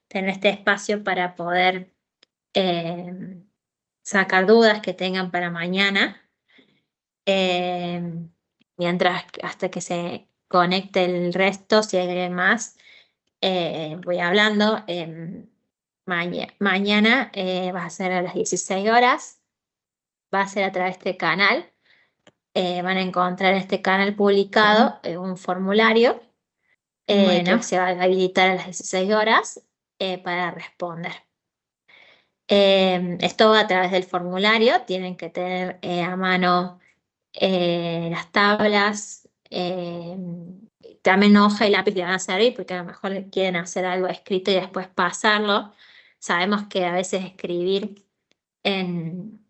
tener este espacio para poder sacar dudas que tengan para mañana. Mientras hasta que se conecte el resto, si hay alguien más, voy hablando. Mañana va a ser a las 16 horas, va a ser a través de este canal. Van a encontrar en este canal publicado un formulario que se va a habilitar a las 16 horas para responder. Esto va a través del formulario, tienen que tener a mano las tablas, también hoja y lápiz le van a servir porque a lo mejor quieren hacer algo escrito y después pasarlo. Sabemos que a veces escribir en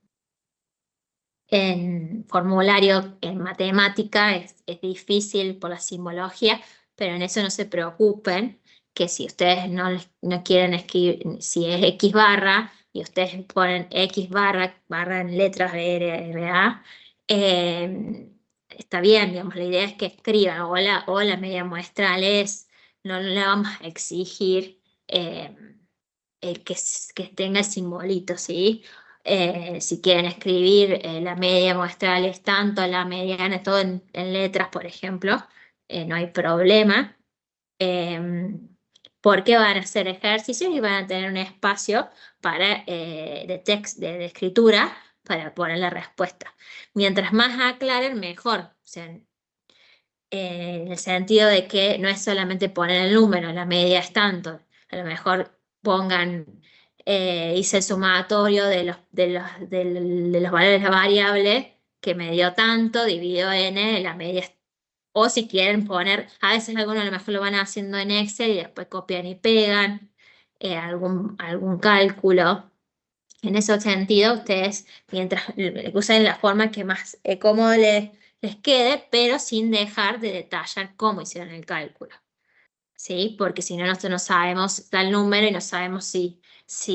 formulario en matemática es difícil por la simbología, pero en eso no se preocupen, que si ustedes no quieren escribir, si es X barra y ustedes ponen X barra en letras B, R, A, está bien, digamos, la idea es que escriban o la media muestral es, no le vamos a exigir que tenga el simbolito, ¿sí? Si quieren escribir la media muestral es tanto, la mediana, todo en letras, por ejemplo, no hay problema, porque van a hacer ejercicios y van a tener un espacio para, de escritura para poner la respuesta. Mientras más aclaren, mejor. O sea, en el sentido de que no es solamente poner el número, la media es tanto. A lo mejor pongan, hice el sumatorio de los valores de la variable que me dio tanto, dividido n, la media. O si quieren poner, a veces algunos a lo mejor lo van haciendo en Excel y después copian y pegan algún cálculo. En ese sentido, ustedes, mientras usen la forma que más cómodo les quede, pero sin dejar de detallar cómo hicieron el cálculo. ¿Sí? Porque si no, nosotros no sabemos tal número y no sabemos si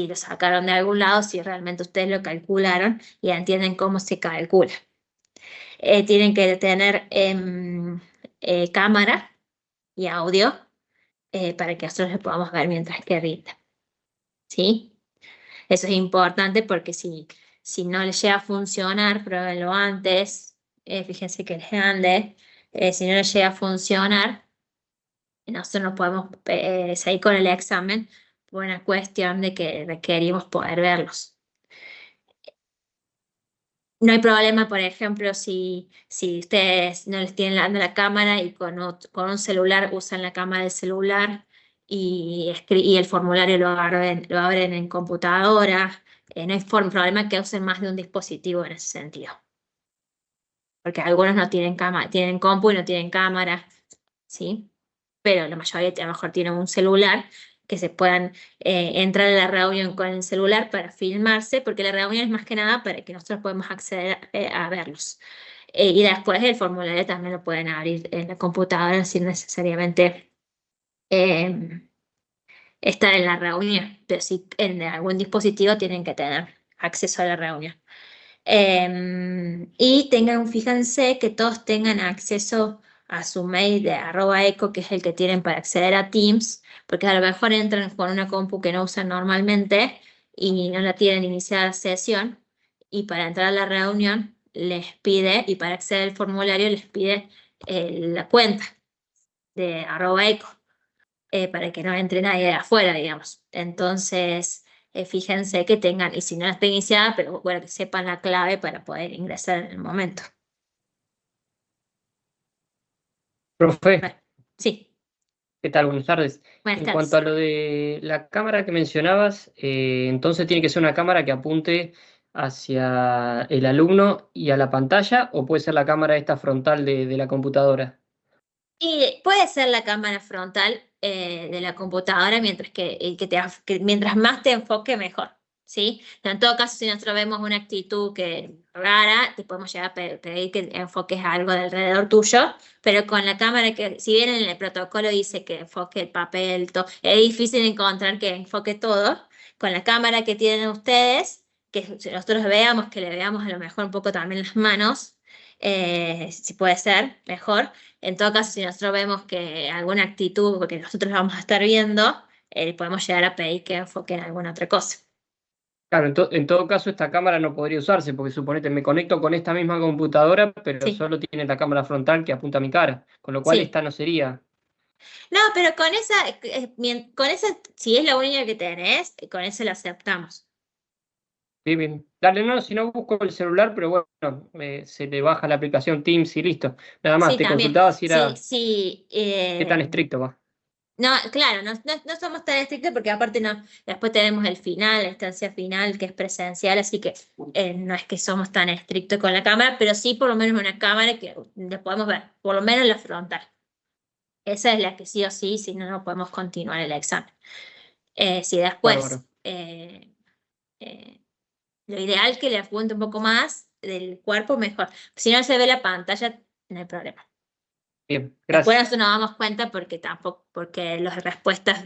lo sacaron de algún lado, si realmente ustedes lo calcularon y entienden cómo se calcula. Tienen que tener cámara y audio para que nosotros lo podamos ver mientras que rinda. ¿Sí? Eso es importante porque si no les llega a funcionar, pruébenlo antes. Fíjense que les ande. Si no les llega a funcionar, nosotros no podemos seguir con el examen por una cuestión de que requerimos poder verlos. No hay problema, por ejemplo, si ustedes no les tienen la cámara y con un celular usan la cámara del celular y el formulario lo abren en computadora. No hay problema que usen más de un dispositivo en ese sentido. Porque algunos no tienen cámara, tienen compu y no tienen cámara, ¿sí? Pero la mayoría a lo mejor tienen un celular que se puedan entrar a la reunión con el celular para filmarse, porque la reunión es más que nada para que nosotros podamos acceder a verlos. Y después el formulario también lo pueden abrir en la computadora sin necesariamente estar en la reunión, pero sí en algún dispositivo tienen que tener acceso a la reunión. Y fíjense que todos tengan acceso a su mail de @eco, que es el que tienen para acceder a Teams, porque a lo mejor entran con una compu que no usan normalmente y no la tienen iniciada la sesión, y para entrar a la reunión les pide, y para acceder al formulario les pide la cuenta de @eco, para que no entre nadie de afuera, digamos. Entonces, fíjense que tengan, y si no está iniciada, pero bueno, que sepan la clave para poder ingresar en el momento. Profe, Bueno, sí, ¿qué tal? Buenas tardes. buenas En cuanto a tardes. lo de la cámara que mencionabas, entonces tiene que ser una cámara que apunte hacia el alumno y a la pantalla, o puede ser la cámara esta frontal de la computadora. Y puede ser la cámara frontal de la computadora, mientras más te enfoque, mejor. ¿Sí? En todo caso, si nosotros vemos una actitud rara, te podemos llegar a pedir que enfoques algo de alrededor tuyo, pero con la cámara si bien en el protocolo dice que enfoque el papel, todo, es difícil encontrar que enfoque todo. Con la cámara que tienen ustedes, que nosotros veamos, que le veamos a lo mejor un poco también las manos, si puede ser, mejor. En todo caso, si nosotros vemos que alguna actitud, porque nosotros la vamos a estar viendo, podemos llegar a pedir que enfoque en alguna otra cosa. Claro, en todo caso esta cámara no podría usarse porque suponete me conecto con esta misma computadora, pero Sí, solo tiene la cámara frontal que apunta a mi cara, con lo cual sí. esta no sería. No, pero con esa, si es la única que tenés, con esa la aceptamos. Bien, bien. Dale, no, si no busco el celular, pero bueno, se le baja la aplicación Teams y listo. Nada más, Sí, te también. consultaba si Sí, era sí. qué tan estricto va. No, claro, no somos tan estrictos porque aparte no, después tenemos el final, la instancia final que es presencial, así que no es que somos tan estrictos con la cámara, pero sí por lo menos una cámara que la podemos ver, por lo menos la frontal. Esa es la que sí o sí, si no, no podemos continuar el examen. Si Bárbaro. después, lo ideal que le apunte un poco más del cuerpo, mejor. Si no se ve la pantalla, no hay problema. Bien, Después gracias. eso nos damos cuenta porque tampoco, porque las respuestas,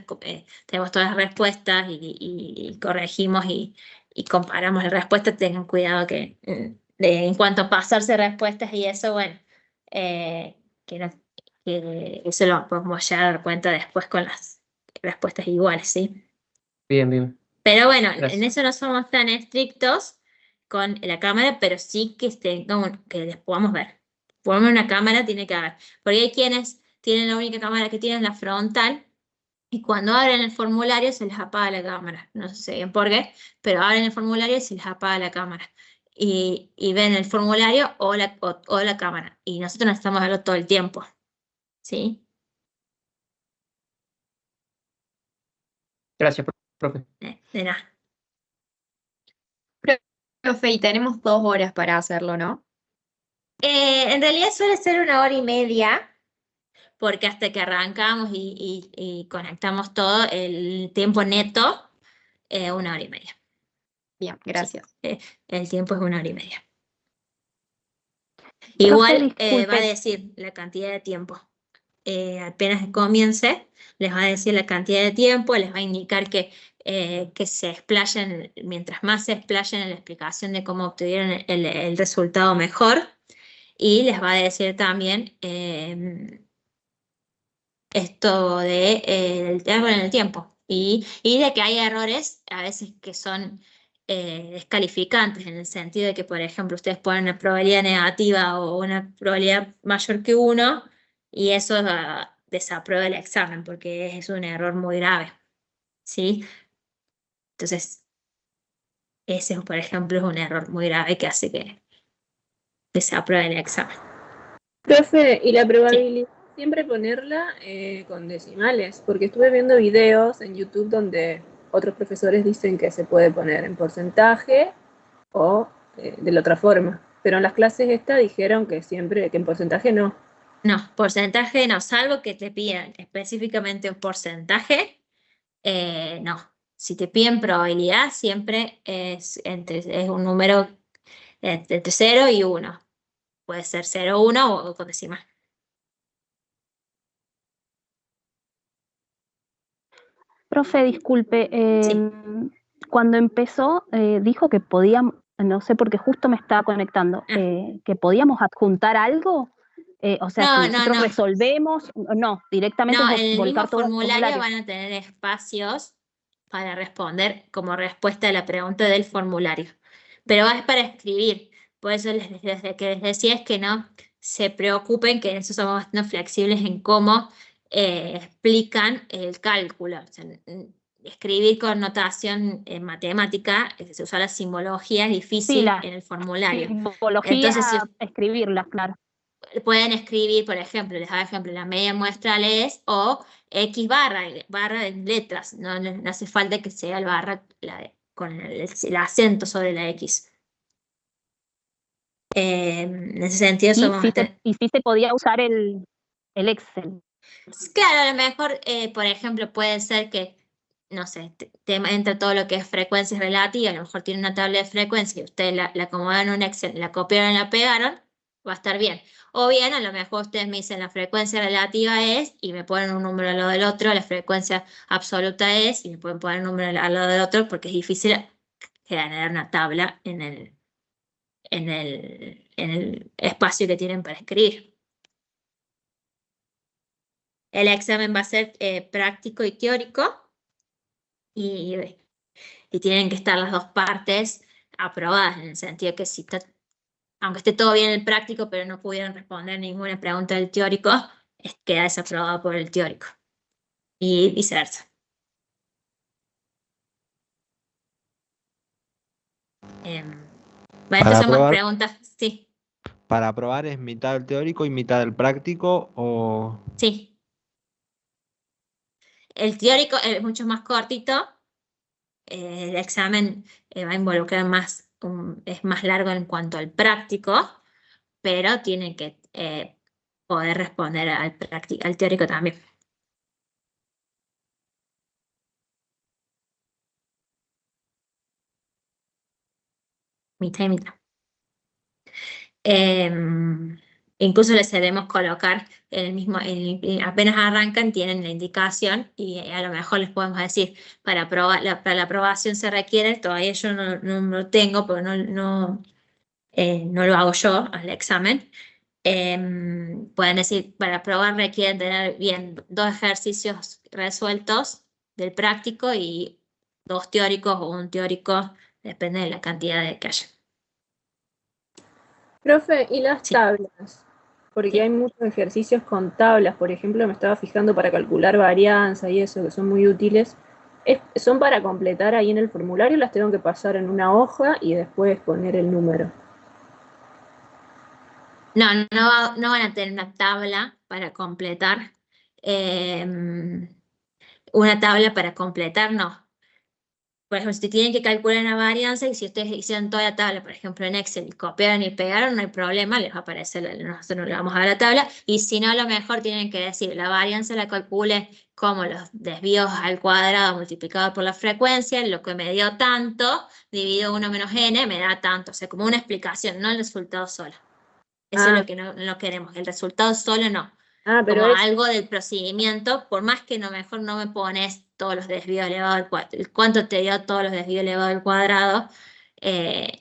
tenemos todas las respuestas y corregimos y comparamos las respuestas. Tengan cuidado que en cuanto a pasarse respuestas y eso, bueno, que, que eso lo podemos ya dar cuenta después con las respuestas iguales, ¿sí? Bien, bien, Pero bueno, en gracias. eso no somos tan estrictos con la cámara, pero sí que, que les podamos ver. Por lo menos una cámara tiene que haber. Porque hay quienes tienen la única cámara que tienen la frontal y cuando abren el formulario se les apaga la cámara. No sé bien por qué, pero abren el formulario y se les apaga la cámara. Y ven el formulario o la cámara. Y nosotros necesitamos verlo todo el tiempo. ¿Sí? Gracias, profe. De nada. Profe, y tenemos 2 horas para hacerlo, ¿no? En realidad suele ser 1 hora y media. Porque hasta que arrancamos y conectamos todo, el tiempo neto, 1 hora y media. Bien, Sí, gracias. el tiempo es 1 hora y media. Profe, Igual va a disculpe, decir la cantidad de tiempo. Apenas comience, les va a decir la cantidad de tiempo, les va a indicar que se explayen, mientras más se explayen en la explicación de cómo obtuvieron el resultado mejor, y les va a decir también esto de el tema en el tiempo y de que hay errores a veces que son descalificantes en el sentido de que, por ejemplo, ustedes ponen una probabilidad negativa o una probabilidad mayor que 1 y eso desaprueba el examen porque es un error muy grave, ¿sí? Entonces, ese, por ejemplo, es un error muy grave que hace que desapruebe el examen. Profe, y la Sí. probabilidad siempre ponerla con decimales, porque estuve viendo videos en YouTube donde otros profesores dicen que se puede poner en porcentaje o de la otra forma, pero en las clases esta dijeron que siempre, que en porcentaje no. No, porcentaje no, salvo que te pidan específicamente un porcentaje, no. Si te piden probabilidad, siempre es un número entre 0 y 1. Puede ser 0, 1 o con decimal. profe, disculpe, Sí. cuando empezó dijo que podíamos, no sé porque justo me estaba conectando, Ah. que podíamos adjuntar algo, o sea, si No, nosotros no. resolvemos, no, directamente No, en el mismo volcar todo al formulario formulario. van a tener espacios para responder como respuesta a la pregunta del formulario. Pero es para escribir. Por eso desde que les decía es que no se preocupen, que en eso somos bastante flexibles en cómo explican el cálculo. O sea, escribir con notación matemática, se usa la simbología, es Sí, difícil la en el formulario. Entonces, simbología, escribirla, claro. pueden escribir, por ejemplo, les hago ejemplo, la media muestral es o X barra en letras, no hace falta que sea el barra con el acento sobre la X. En ese sentido Y somos sí bastante... se podía usar el Excel. Claro, a lo mejor, por ejemplo, puede ser que, no sé, te entra todo lo que es frecuencias relativas, a lo mejor tiene una tabla de frecuencias y ustedes la acomodan en un Excel, la copiaron y la pegaron, va a estar bien. O bien, a lo mejor ustedes me dicen la frecuencia relativa es, y me ponen un número al lado del otro, la frecuencia absoluta es, y me pueden poner un número al lado del otro, porque es difícil generar una tabla en el espacio que tienen para escribir. El examen va a ser práctico y teórico. y tienen que estar las dos partes aprobadas, en el sentido que si está, aunque esté todo bien en el práctico, pero no pudieron responder ninguna pregunta del teórico, queda desaprobado por el teórico y viceversa. Bueno, Para estas son más aprobar, preguntas, sí, para aprobar es mitad del teórico y mitad del práctico o... sí. El teórico es mucho más cortito, el examen va a involucrar más, es más largo en cuanto al práctico, pero tiene que poder responder al teórico también. Mitad y mitad. Incluso les debemos colocar el mismo, apenas arrancan, tienen la indicación y a lo mejor les podemos decir, para la aprobación se requiere, todavía yo no lo tengo porque no lo hago yo al examen. Pueden decir, para aprobar requieren tener bien 2 ejercicios resueltos del práctico y 2 teóricos o un teórico, depende de la cantidad de que haya. Profe, ¿y las Sí. tablas? Porque Sí. hay muchos ejercicios con tablas, por ejemplo, me estaba fijando para calcular varianza y eso, que son muy útiles. ¿Son para completar ahí en el formulario? ¿Las tengo que pasar en una hoja y después poner el número? No van a tener una tabla para completar. Una tabla para completar, no. Por ejemplo, si tienen que calcular una varianza y si ustedes hicieron toda la tabla, por ejemplo, en Excel, y copiaron y pegaron, no hay problema, les va a aparecer, nosotros no le vamos a dar la tabla. Y si no, a lo mejor tienen que decir, la varianza la calcule como los desvíos al cuadrado multiplicado por la frecuencia, lo que me dio tanto, dividido 1 menos n, me da tanto. O sea, como una explicación, no el resultado solo. Eso es lo que no queremos, el resultado solo no. Pero Como es, algo del procedimiento, por más que mejor no me pones todos los desvíos elevados al cuadrado, cuánto te dio todos los desvíos elevados al cuadrado,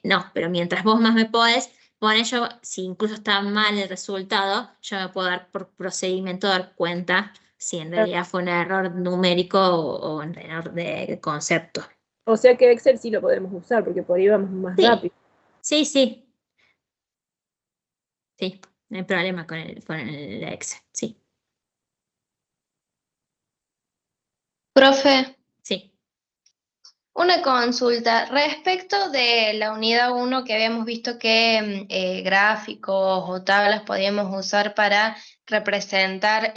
no, pero mientras vos más me podés, pones yo, si incluso está mal el resultado, yo me puedo dar por procedimiento dar cuenta si en realidad fue un error numérico o un error de concepto. o sea que Excel sí lo podemos usar, porque por ahí vamos más rápido. Sí, sí, sí, no hay problema con el Excel, sí, Profe, sí. una consulta. Respecto de la unidad 1 que habíamos visto que gráficos o tablas podíamos usar para representar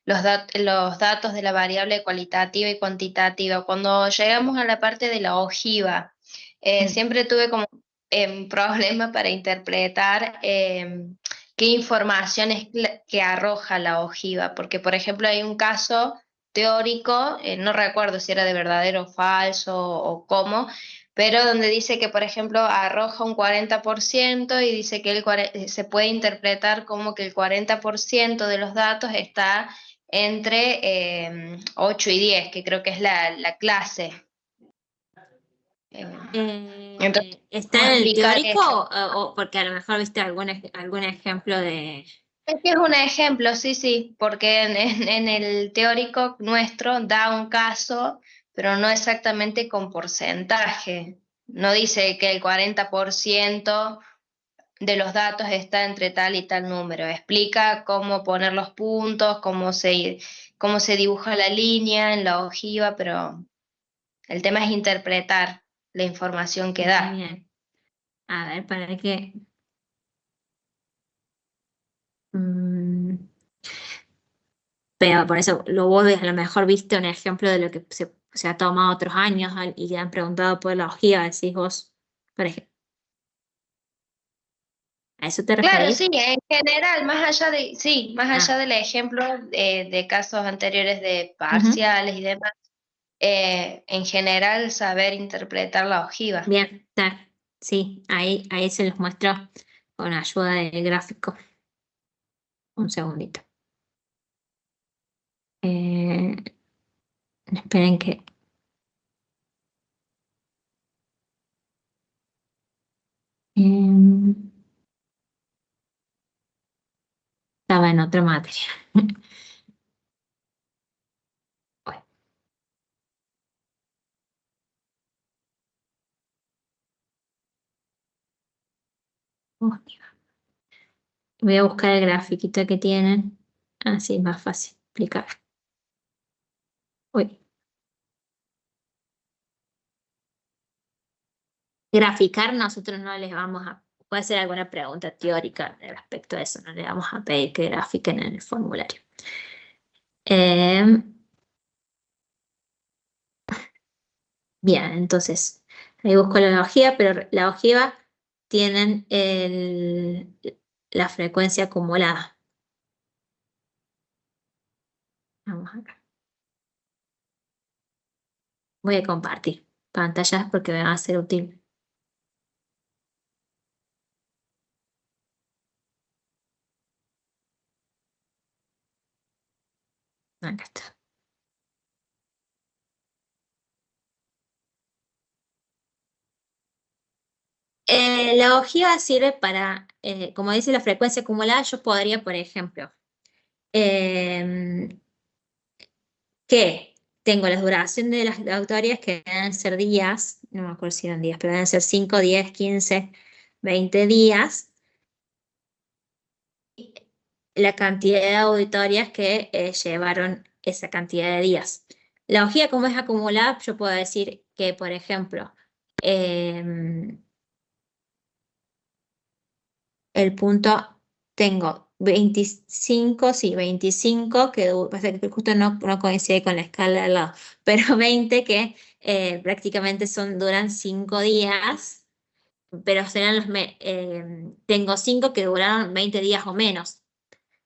los datos de la variable cualitativa y cuantitativa. Cuando llegamos a la parte de la ojiva, siempre tuve como problema para interpretar qué información es que arroja la ojiva, porque por ejemplo hay un caso teórico, no recuerdo si era de verdadero o falso o cómo, pero donde dice que, por ejemplo, arroja un 40% y dice que se puede interpretar como que el 40% de los datos está entre 8 y 10, que creo que es la clase. Entonces, ¿Está ¿cómo en el explicar teórico eso? o porque a lo mejor viste algún ejemplo de... Es que es un ejemplo, sí, porque en el teórico nuestro da un caso, pero no exactamente con porcentaje. No dice que el 40% de los datos está entre tal y tal número. Explica cómo poner los puntos, cómo se dibuja la línea en la ojiva, pero el tema es interpretar la información que da. Bien. A ver, para que... pero por eso vos a lo mejor viste un ejemplo de lo que se ha tomado otros años y le han preguntado por la ojiva, decís vos, por ejemplo. ¿A eso te Claro, referís? sí, en general, más allá Ah, del ejemplo de casos anteriores de ujú. parciales y demás, en general saber interpretar la ojiva. Bien, está. Sí, ahí se los muestro con ayuda del gráfico. Un segundito. Eh, esperen que... em, estaba en otra materia. Bueno, Voy a buscar el grafiquito que tienen. Así es más fácil explicar. Uy. Graficar nosotros no les vamos a... Puede ser alguna pregunta teórica respecto a eso. No le vamos a pedir que grafiquen en el formulario. Bien, entonces, ahí busco la ojiva, pero la ojiva tienen la frecuencia acumulada. Vamos acá. Voy a compartir pantallas porque me va a ser útil. Acá está. La ojiva sirve para, como dice la frecuencia acumulada, yo podría, por ejemplo, que tengo la duración de las autorías que deben ser días, no me acuerdo si eran días, pero deben ser 5, 10, 15, 20 días. La cantidad de auditorias que llevaron esa cantidad de días. La ojiva, como es acumulada, yo puedo decir que, por ejemplo, el punto tengo 25, sí, 25, que pasa que justo no coincide con la escala al lado, pero 20 que prácticamente duran 5 días, pero serán tengo 5 que duraron 20 días o menos.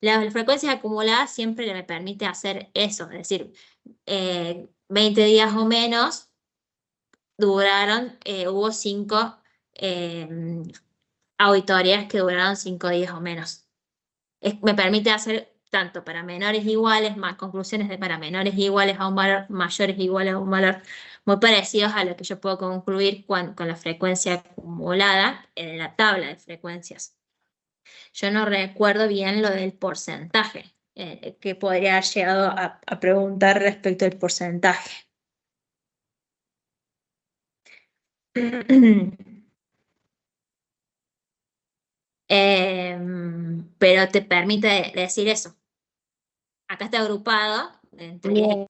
Las frecuencias acumuladas siempre me permite hacer eso, es decir, 20 días o menos duraron, hubo 5 auditorías que duraron 5 días o menos. Me permite hacer tanto para menores iguales, más conclusiones de para menores iguales a un valor, mayores iguales a un valor, muy parecidos a lo que yo puedo concluir con la frecuencia acumulada en la tabla de frecuencias. Yo no recuerdo bien lo del porcentaje, que podría haber llegado a preguntar respecto al porcentaje. Pero te permite decir eso. Acá está agrupado entre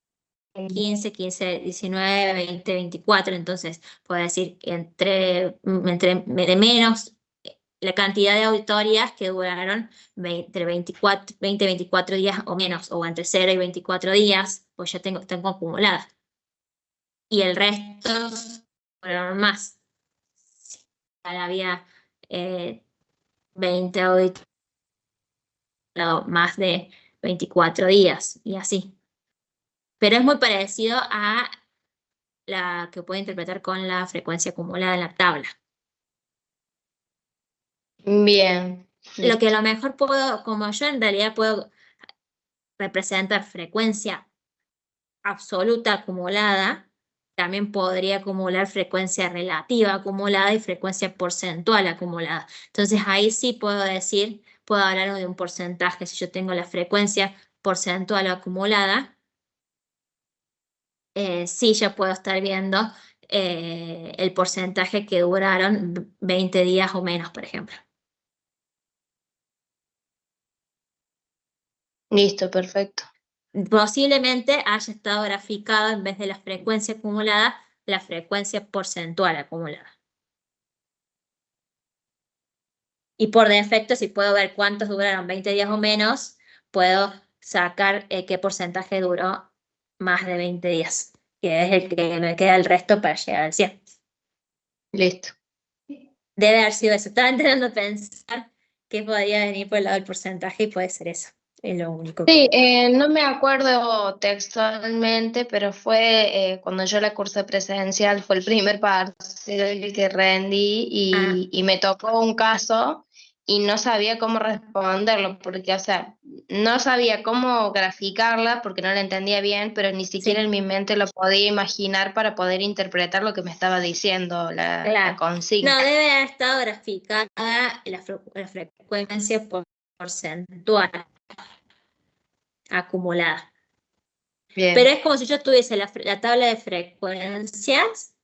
15, 19, 20, 24, entonces puedo decir entre de menos la cantidad de auditorías que duraron entre 20, 24 días o menos, o entre 0 y 24 días, pues ya tengo acumuladas. Y el resto fueron más. Había 20 auditorías, más de 24 días y así. Pero es muy parecido a la que puedo interpretar con la frecuencia acumulada en la tabla. Bien. Lo que a lo mejor puedo, como yo en realidad puedo representar frecuencia absoluta acumulada, también podría acumular frecuencia relativa acumulada y frecuencia porcentual acumulada. Entonces ahí sí puedo decir, puedo hablar de un porcentaje. Si yo tengo la frecuencia porcentual acumulada, sí ya puedo estar viendo el porcentaje que duraron 20 días o menos, por ejemplo. Listo, perfecto. Posiblemente haya estado graficado en vez de la frecuencia acumulada, la frecuencia porcentual acumulada. Y por defecto, si puedo ver cuántos duraron 20 días o menos, puedo sacar qué porcentaje duró más de 20 días, que es el que me queda el resto para llegar al 100. Listo. Debe haber sido eso. Estaba intentando pensar que podría venir por el lado del porcentaje y puede ser eso. Es lo único. Sí, no me acuerdo textualmente, pero fue cuando yo la cursé presencial, fue el primer parcial que rendí y me tocó un caso y no sabía cómo responderlo, porque, o sea, no sabía cómo graficarla porque no la entendía bien, pero ni siquiera en mi mente lo podía imaginar para poder interpretar lo que me estaba diciendo la consigna. No, debe haber estado graficada la frecuencia porcentual acumulada. Bien. Pero es como si yo tuviese la tabla de frecuencias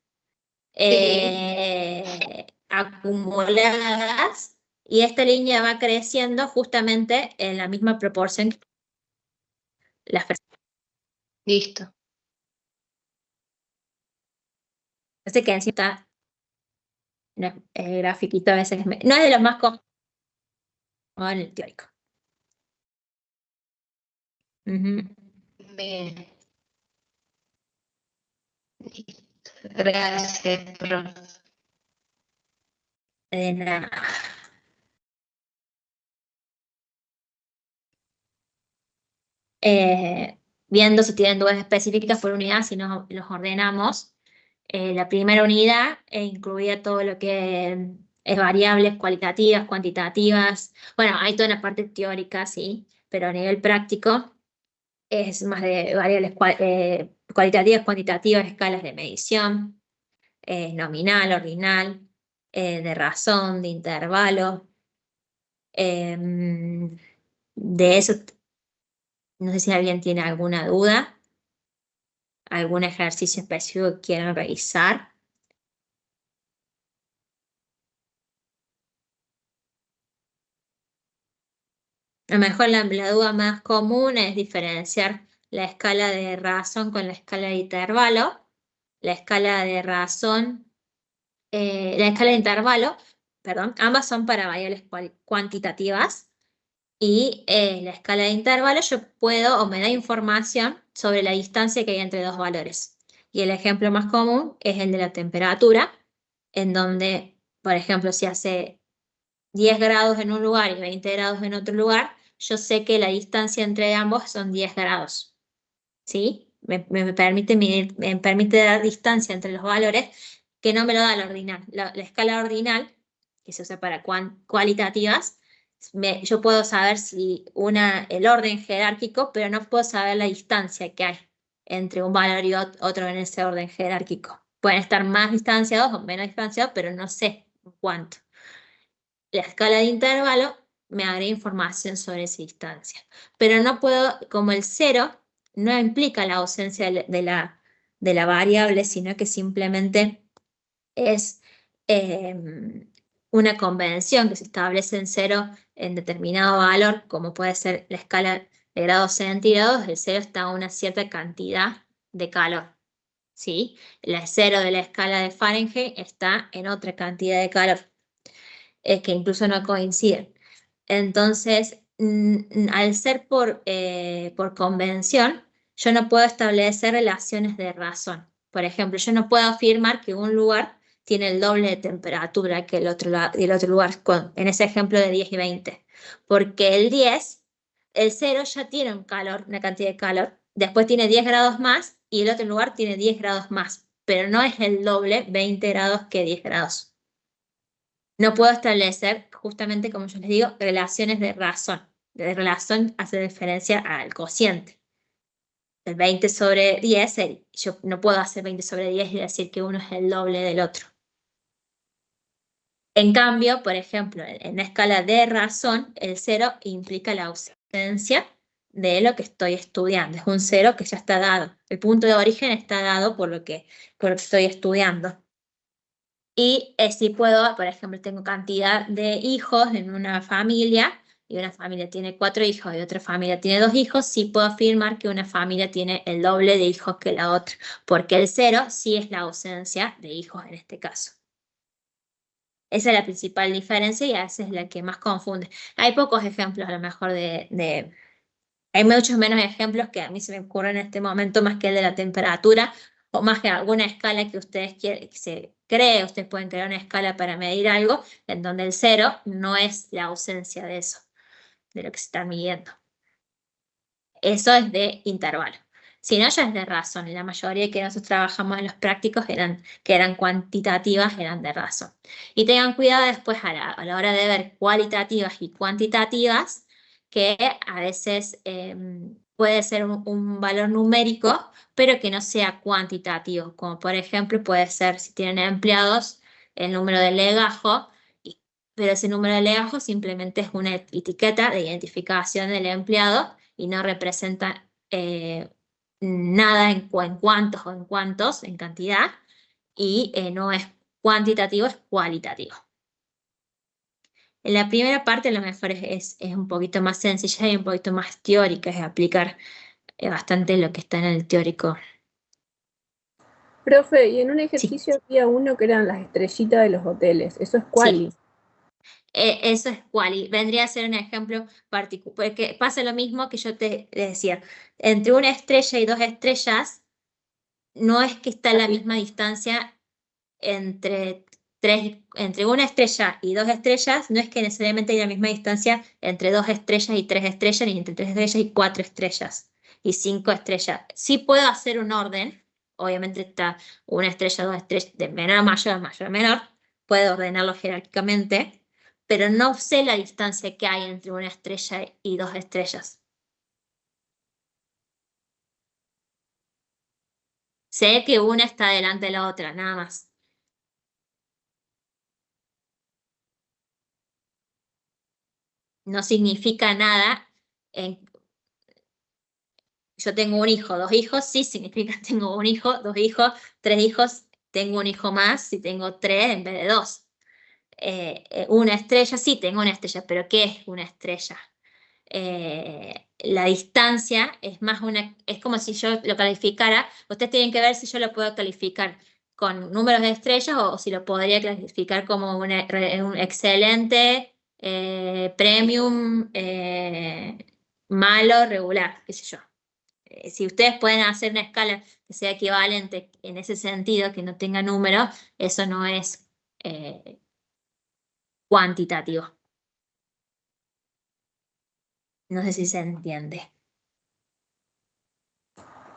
acumuladas Y esta línea va creciendo justamente en la misma proporción que las personas. Listo. Así que en sí está el grafiquito a veces no es de los más cómodos en el teórico. Ujú. Bien. Listo. Gracias, profe. De nada. Viendo si tienen dudas específicas por unidad, si nos los ordenamos. La primera unidad incluía todo lo que es variables cualitativas, cuantitativas. Bueno, hay toda una parte teórica, sí, pero a nivel práctico es más de variables cualitativas, cuantitativas, escalas de medición, nominal, ordinal, de razón, de intervalo. De eso, no sé si alguien tiene alguna duda, algún ejercicio específico que quieran revisar. A lo mejor la duda más común es diferenciar la escala de razón con la escala de intervalo. La escala de razón, la escala de intervalo, perdón, ambas son para variables cuantitativas. Y la escala de intervalo yo puedo o me da información sobre la distancia que hay entre dos valores. Y el ejemplo más común es el de la temperatura, en donde, por ejemplo, si hace 10 grados en un lugar y 20 grados en otro lugar, yo sé que la distancia entre ambos son 10 grados. ¿Sí? Me permite medir, me permite dar distancia entre los valores que no me lo da la ordinal. La escala ordinal, que se usa para cualitativas, yo puedo saber si el orden jerárquico, pero no puedo saber la distancia que hay entre un valor y otro en ese orden jerárquico. Pueden estar más distanciados o menos distanciados, pero no sé cuánto. La escala de intervalo me agrega información sobre esa distancia. Pero no puedo, como el 0 no implica la ausencia de la variable, sino que simplemente es una convención que se establece en 0 en determinado valor, como puede ser la escala de grados centígrados, el 0 está a una cierta cantidad de calor. ¿Sí? El 0 de la escala de Fahrenheit está en otra cantidad de calor. Que incluso no coinciden. Entonces, al ser por convención, yo no puedo establecer relaciones de razón. Por ejemplo, yo no puedo afirmar que un lugar tiene el doble de temperatura que el otro lugar, en ese ejemplo de 10 y 20, porque el 0 ya tiene un calor, una cantidad de calor, después tiene 10 grados más y el otro lugar tiene 10 grados más, pero no es el doble 20 grados que 10 grados. No puedo establecer, justamente como yo les digo, relaciones de razón. De relación hace referencia al cociente. El 20 sobre 10, yo no puedo hacer 20 sobre 10 y decir que uno es el doble del otro. En cambio, por ejemplo, en la escala de razón, el 0 implica la ausencia de lo que estoy estudiando. Es un 0 que ya está dado. El punto de origen está dado por lo que estoy estudiando. Y si puedo, por ejemplo, tengo cantidad de hijos en una familia, y una familia tiene 4 hijos y otra familia tiene 2 hijos, sí puedo afirmar que una familia tiene el doble de hijos que la otra, porque el 0 sí es la ausencia de hijos en este caso. Esa es la principal diferencia y esa es la que más confunde. Hay pocos ejemplos a lo mejor hay muchos menos ejemplos que a mí se me ocurren en este momento más que el de la temperatura, o más que alguna escala que ustedes quieren, que se cree, ustedes pueden crear una escala para medir algo, en donde el 0 no es la ausencia de eso, de lo que se está midiendo. Eso es de intervalo. Si no, ya es de razón. La mayoría que nosotros trabajamos en los prácticos que eran cuantitativas, eran de razón. Y tengan cuidado después a la hora de ver cualitativas y cuantitativas, que a veces puede ser un valor numérico, pero que no sea cuantitativo, como por ejemplo puede ser si tienen empleados el número de legajo, pero ese número de legajo simplemente es una etiqueta de identificación del empleado y no representa nada en cuántos o en cuántos, en cantidad, y no es cuantitativo, es cualitativo. En la primera parte a lo mejor es un poquito más sencilla y un poquito más teórica, es aplicar bastante lo que está en el teórico. Profe, y en un ejercicio había uno que eran las estrellitas de los hoteles. Eso es quali. Eso es quali. Vendría a ser un ejemplo particular, porque pasa lo mismo que yo te decía. Entre una estrella y dos estrellas, no es que está a la misma distancia entre una estrella y dos estrellas, no es que necesariamente hay la misma distancia entre dos estrellas y tres estrellas, ni entre tres estrellas y cuatro estrellas, y 5 estrellas. Sí puedo hacer un orden, obviamente está una estrella, dos estrellas, de menor a mayor a menor, puedo ordenarlo jerárquicamente, pero no sé la distancia que hay entre una estrella y dos estrellas. Sé que una está delante de la otra, nada más. No significa nada. Yo tengo un hijo, dos hijos, sí significa tengo un hijo, dos hijos, tres hijos, tengo un hijo más si tengo tres en vez de dos. Una estrella, sí tengo una estrella, pero ¿qué es una estrella? La distancia es más es como si yo lo calificara. Ustedes tienen que ver si yo lo puedo calificar con números de estrellas o si lo podría clasificar como un excelente, premium, malo, regular, qué sé yo. Si ustedes pueden hacer una escala que sea equivalente en ese sentido, que no tenga números, eso no es cuantitativo. No sé si se entiende.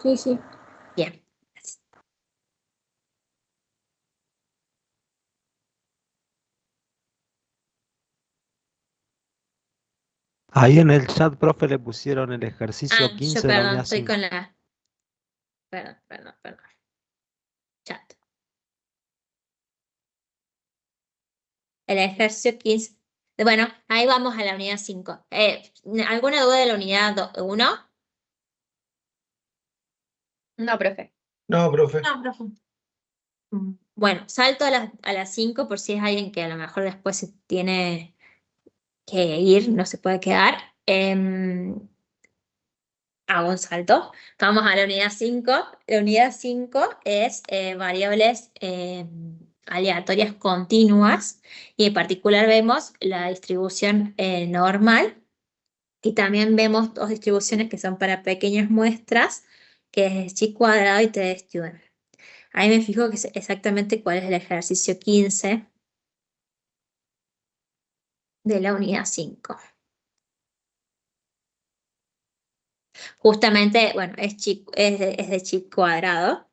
Sí, sí. Bien. Ahí en el chat, profe, le pusieron el ejercicio Yo 15 de la perdón, unidad estoy 5. con la... Perdón. Chat. El ejercicio 15. Bueno, ahí vamos a la unidad 5. ¿Alguna duda de la unidad 1? No, profe. No, profe. No, profe. Bueno, salto a las 5 por si es alguien que a lo mejor después se tiene que ir, no se puede quedar. Hago un salto. Vamos a la unidad 5. La unidad 5 es variables aleatorias continuas y en particular vemos la distribución normal y también vemos dos distribuciones que son para pequeñas muestras, que es chi cuadrado y t de student. Ahí me fijo que es exactamente cuál es el ejercicio 15 de la unidad 5. Justamente, bueno, es de chi cuadrado.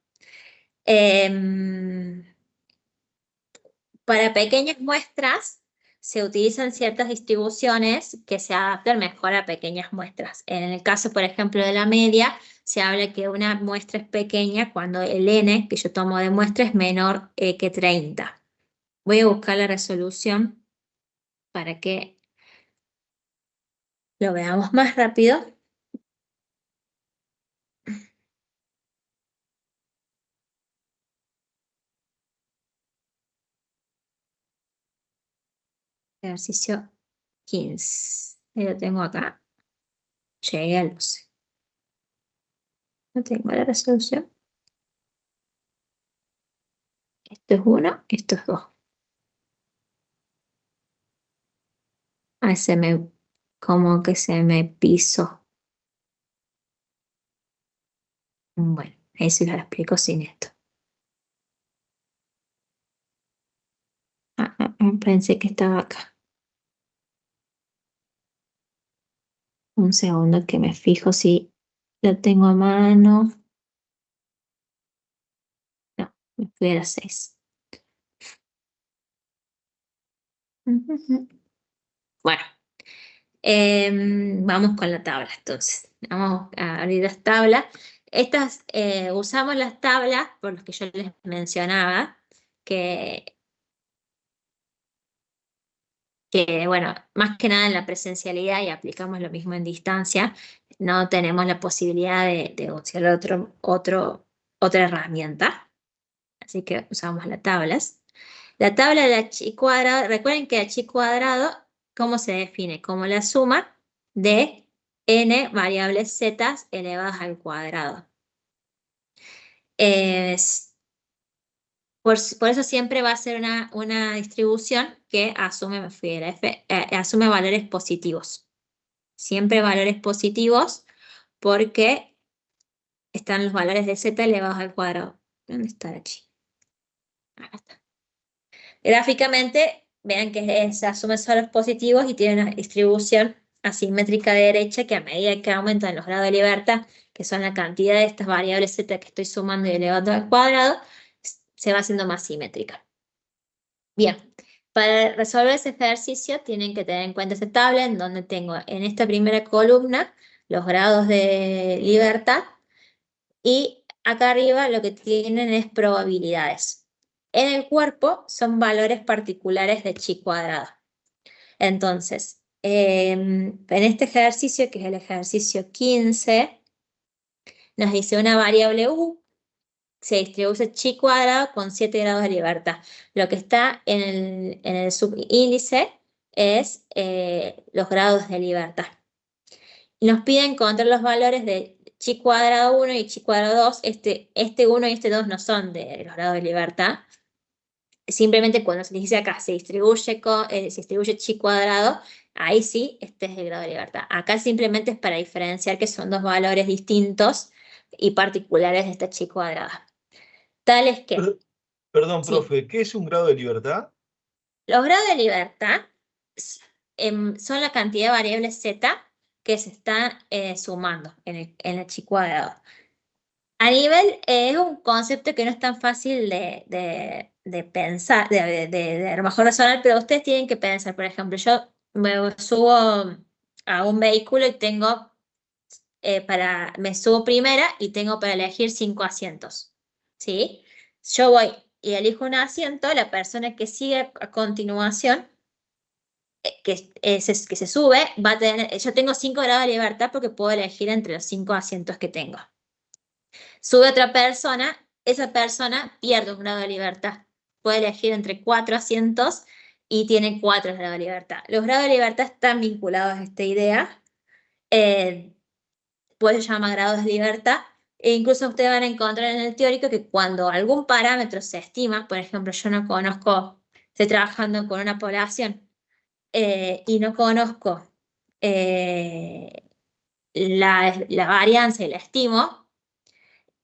Para pequeñas muestras se utilizan ciertas distribuciones que se adaptan mejor a pequeñas muestras. En el caso, por ejemplo, de la media, se habla que una muestra es pequeña cuando el n que yo tomo de muestra es menor que 30. Voy a buscar la resolución para que lo veamos más rápido. Ejercicio 15. Lo tengo acá. Llegué al 12. No tengo la resolución. Esto es 1, esto es 2. Ay, como que se me pisó. Bueno, ahí se lo explico sin esto. Pensé que estaba acá. Un segundo que me fijo si lo tengo a mano. No, me fui a las 6. Bueno, vamos con la tabla entonces. Vamos a abrir las tablas. Usamos las tablas por las que yo les mencionaba, que bueno, más que nada en la presencialidad y aplicamos lo mismo en distancia, no tenemos la posibilidad de usar otra herramienta. Así que usamos las tablas. La tabla de la chi cuadrado, recuerden que la chi cuadrado ¿cómo se define? Como la suma de n variables z elevadas al cuadrado. Por eso siempre va a ser una distribución que asume, me fui a la F, asume valores positivos. Siempre valores positivos porque están los valores de z elevados al cuadrado. ¿Dónde está aquí? Acá está. Gráficamente, vean que se asume solo los positivos y tiene una distribución asimétrica de derecha que a medida que aumentan los grados de libertad, que son la cantidad de estas variables z que estoy sumando y elevando al cuadrado, se va haciendo más simétrica. Bien, para resolver ese ejercicio tienen que tener en cuenta esta tabla en donde tengo en esta primera columna los grados de libertad y acá arriba lo que tienen es probabilidades. En el cuerpo son valores particulares de chi cuadrado. Entonces, en este ejercicio, que es el ejercicio 15, nos dice una variable u se distribuye chi cuadrado con 7 grados de libertad. Lo que está en el subíndice es los grados de libertad. Nos piden encontrar los valores de chi cuadrado 1 y chi cuadrado 2. Este 1 y este 2 no son de los grados de libertad. Simplemente cuando se dice acá se distribuye chi cuadrado, ahí sí, este es el grado de libertad. Acá simplemente es para diferenciar que son dos valores distintos y particulares de esta chi cuadrada. Tales que... Perdón, Sí. profe, ¿qué es un grado de libertad? Los grados de libertad son la cantidad de variables z que se está sumando en el chi cuadrado. A nivel, es un concepto que no es tan fácil de pensar, de a lo mejor razonar, pero ustedes tienen que pensar, por ejemplo, yo me subo a un vehículo y tengo, me subo primera y tengo para elegir 5 asientos, ¿sí? Yo voy y elijo un asiento, la persona que sigue a continuación, que se sube, va a tener, yo tengo 5 grados de libertad porque puedo elegir entre los 5 asientos que tengo. Sube otra persona, esa persona pierde un grado de libertad. Puede elegir entre 4 asientos y tiene 4 grados de libertad. Los grados de libertad están vinculados a esta idea. Pues se llama grados de libertad. E incluso ustedes van a encontrar en el teórico que cuando algún parámetro se estima, por ejemplo, yo no conozco, estoy trabajando con una población y no conozco la varianza y la estimo,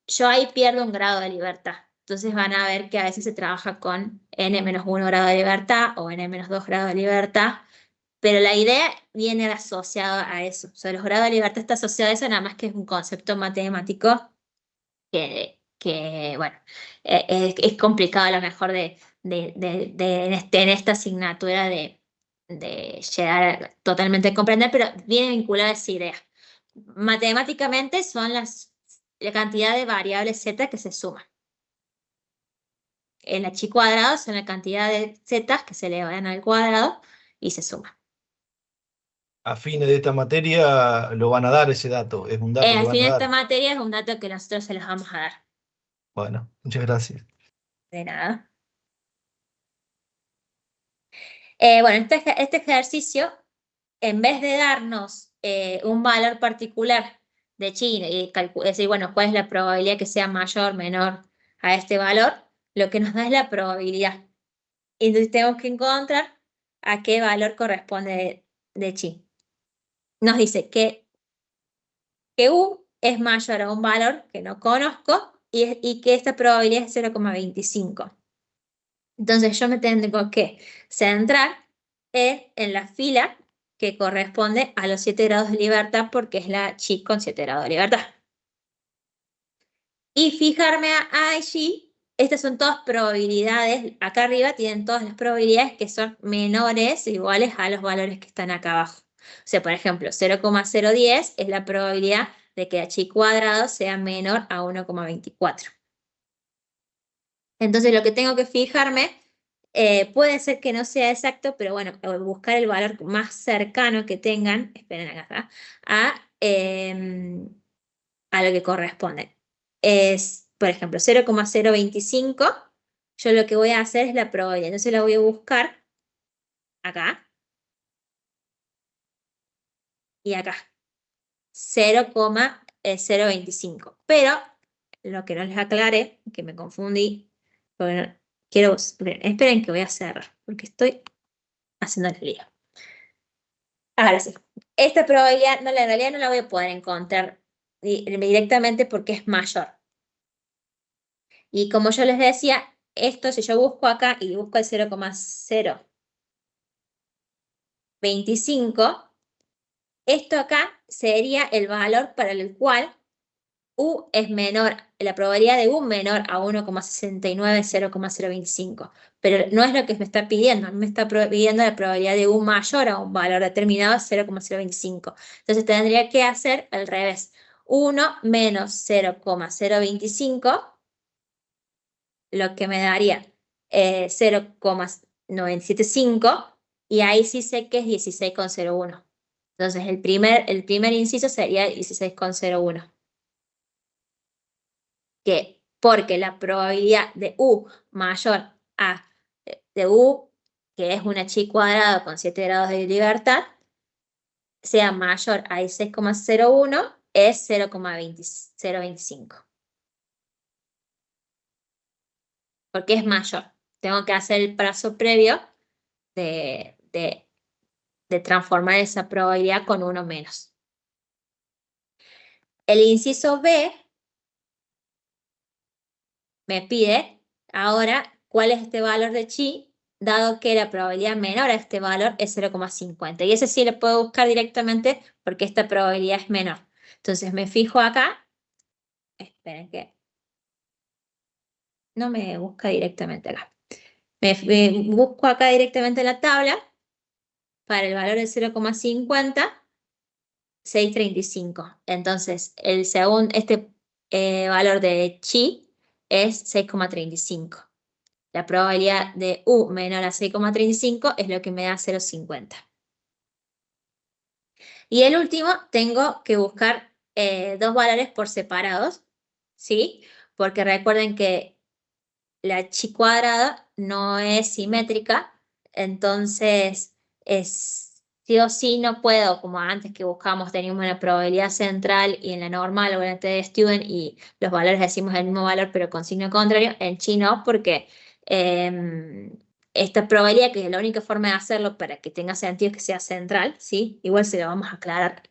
yo ahí pierdo un grado de libertad. Entonces van a ver que a veces se trabaja con n-1 grado de libertad o n-2 grado de libertad, pero la idea viene asociada a eso. O sea, los grados de libertad está asociado a eso, nada más que es un concepto matemático que bueno, es complicado a lo mejor en esta asignatura de llegar totalmente a comprender, pero viene vinculada a esa idea. Matemáticamente son la cantidad de variables z que se suman. En la chi cuadrado son la cantidad de z que se elevan al cuadrado y se suman. A fines de esta materia lo van a dar ese dato, es un dato que Al van fin a esta dar. materia es un dato que nosotros se los vamos a dar. Bueno, muchas gracias. De nada. Bueno, este ejercicio, en vez de darnos un valor particular de chi y decir, bueno, cuál es la probabilidad que sea mayor o menor a este valor, lo que nos da es la probabilidad. Entonces tenemos que encontrar a qué valor corresponde de chi. Nos dice que u es mayor a un valor que no conozco y que esta probabilidad es 0,25. Entonces yo me tengo que centrar en la fila que corresponde a los 7 grados de libertad porque es la chi con 7 grados de libertad. Y fijarme allí, estas son todas probabilidades, acá arriba tienen todas las probabilidades que son menores o iguales a los valores que están acá abajo. O sea, por ejemplo, 0,010 es la probabilidad de que chi cuadrado sea menor a 1,24. Entonces lo que tengo que fijarme, puede ser que no sea exacto, pero bueno, buscar el valor más cercano que tengan, esperen acá, a lo que corresponde. Es, por ejemplo, 0,025, yo lo que voy a hacer es la probabilidad, entonces la voy a buscar acá, y acá 0,025. Pero lo que no les aclaré, que me confundí, porque esperen que voy a cerrar, porque estoy haciendo el lío. Ahora sí, esta probabilidad en realidad no la voy a poder encontrar directamente porque es mayor. Y como yo les decía, esto si yo busco acá y busco el 0,025, esto acá sería el valor para el cual U es menor, la probabilidad de U menor a 1,69, 0,025. Pero no es lo que me está pidiendo, me está pidiendo la probabilidad de U mayor a un valor determinado, 0,025. Entonces tendría que hacer al revés. 1 menos 0,025, lo que me daría 0,975, y ahí sí sé que es 16,01. Entonces el primer inciso sería 16,01. Porque la probabilidad de U mayor a de U, que es una chi cuadrado con 7 grados de libertad, sea mayor a 16,01, es 0,025. Porque es mayor. Tengo que hacer el paso previo de transformar esa probabilidad con 1 menos. El inciso B me pide ahora cuál es este valor de chi, dado que la probabilidad menor a este valor es 0,50. Y ese sí lo puedo buscar directamente porque esta probabilidad es menor. Entonces me fijo acá. Esperen que no me busca directamente acá. Me busco acá directamente la tabla para el valor de 0,50, 635. Entonces, este valor de chi es 6,35. La probabilidad de U menor a 6,35 es lo que me da 0,50. Y el último, tengo que buscar dos valores por separados, ¿sí? Porque recuerden que la chi cuadrada no es simétrica, entonces sí o sí no puedo, como antes que buscamos, teníamos una probabilidad central y en la normal o en la t-student y los valores decimos el mismo valor pero con signo contrario, en chi no, porque esta probabilidad, que es la única forma de hacerlo para que tenga sentido que sea central, ¿sí? Igual se lo vamos a aclarar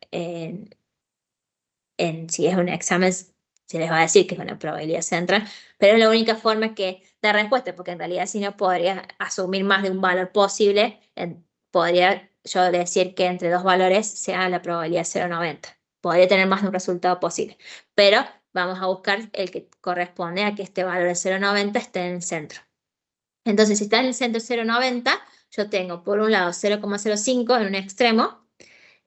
si es un examen, se les va a decir que es una probabilidad central, pero es la única forma que da respuesta, porque en realidad si no podría asumir más de un valor posible, podría yo decir que entre dos valores sea la probabilidad 0,90. Podría tener más de un resultado posible, pero vamos a buscar el que corresponde a que este valor de 0,90 esté en el centro. Entonces, si está en el centro 0,90, yo tengo por un lado 0,05 en un extremo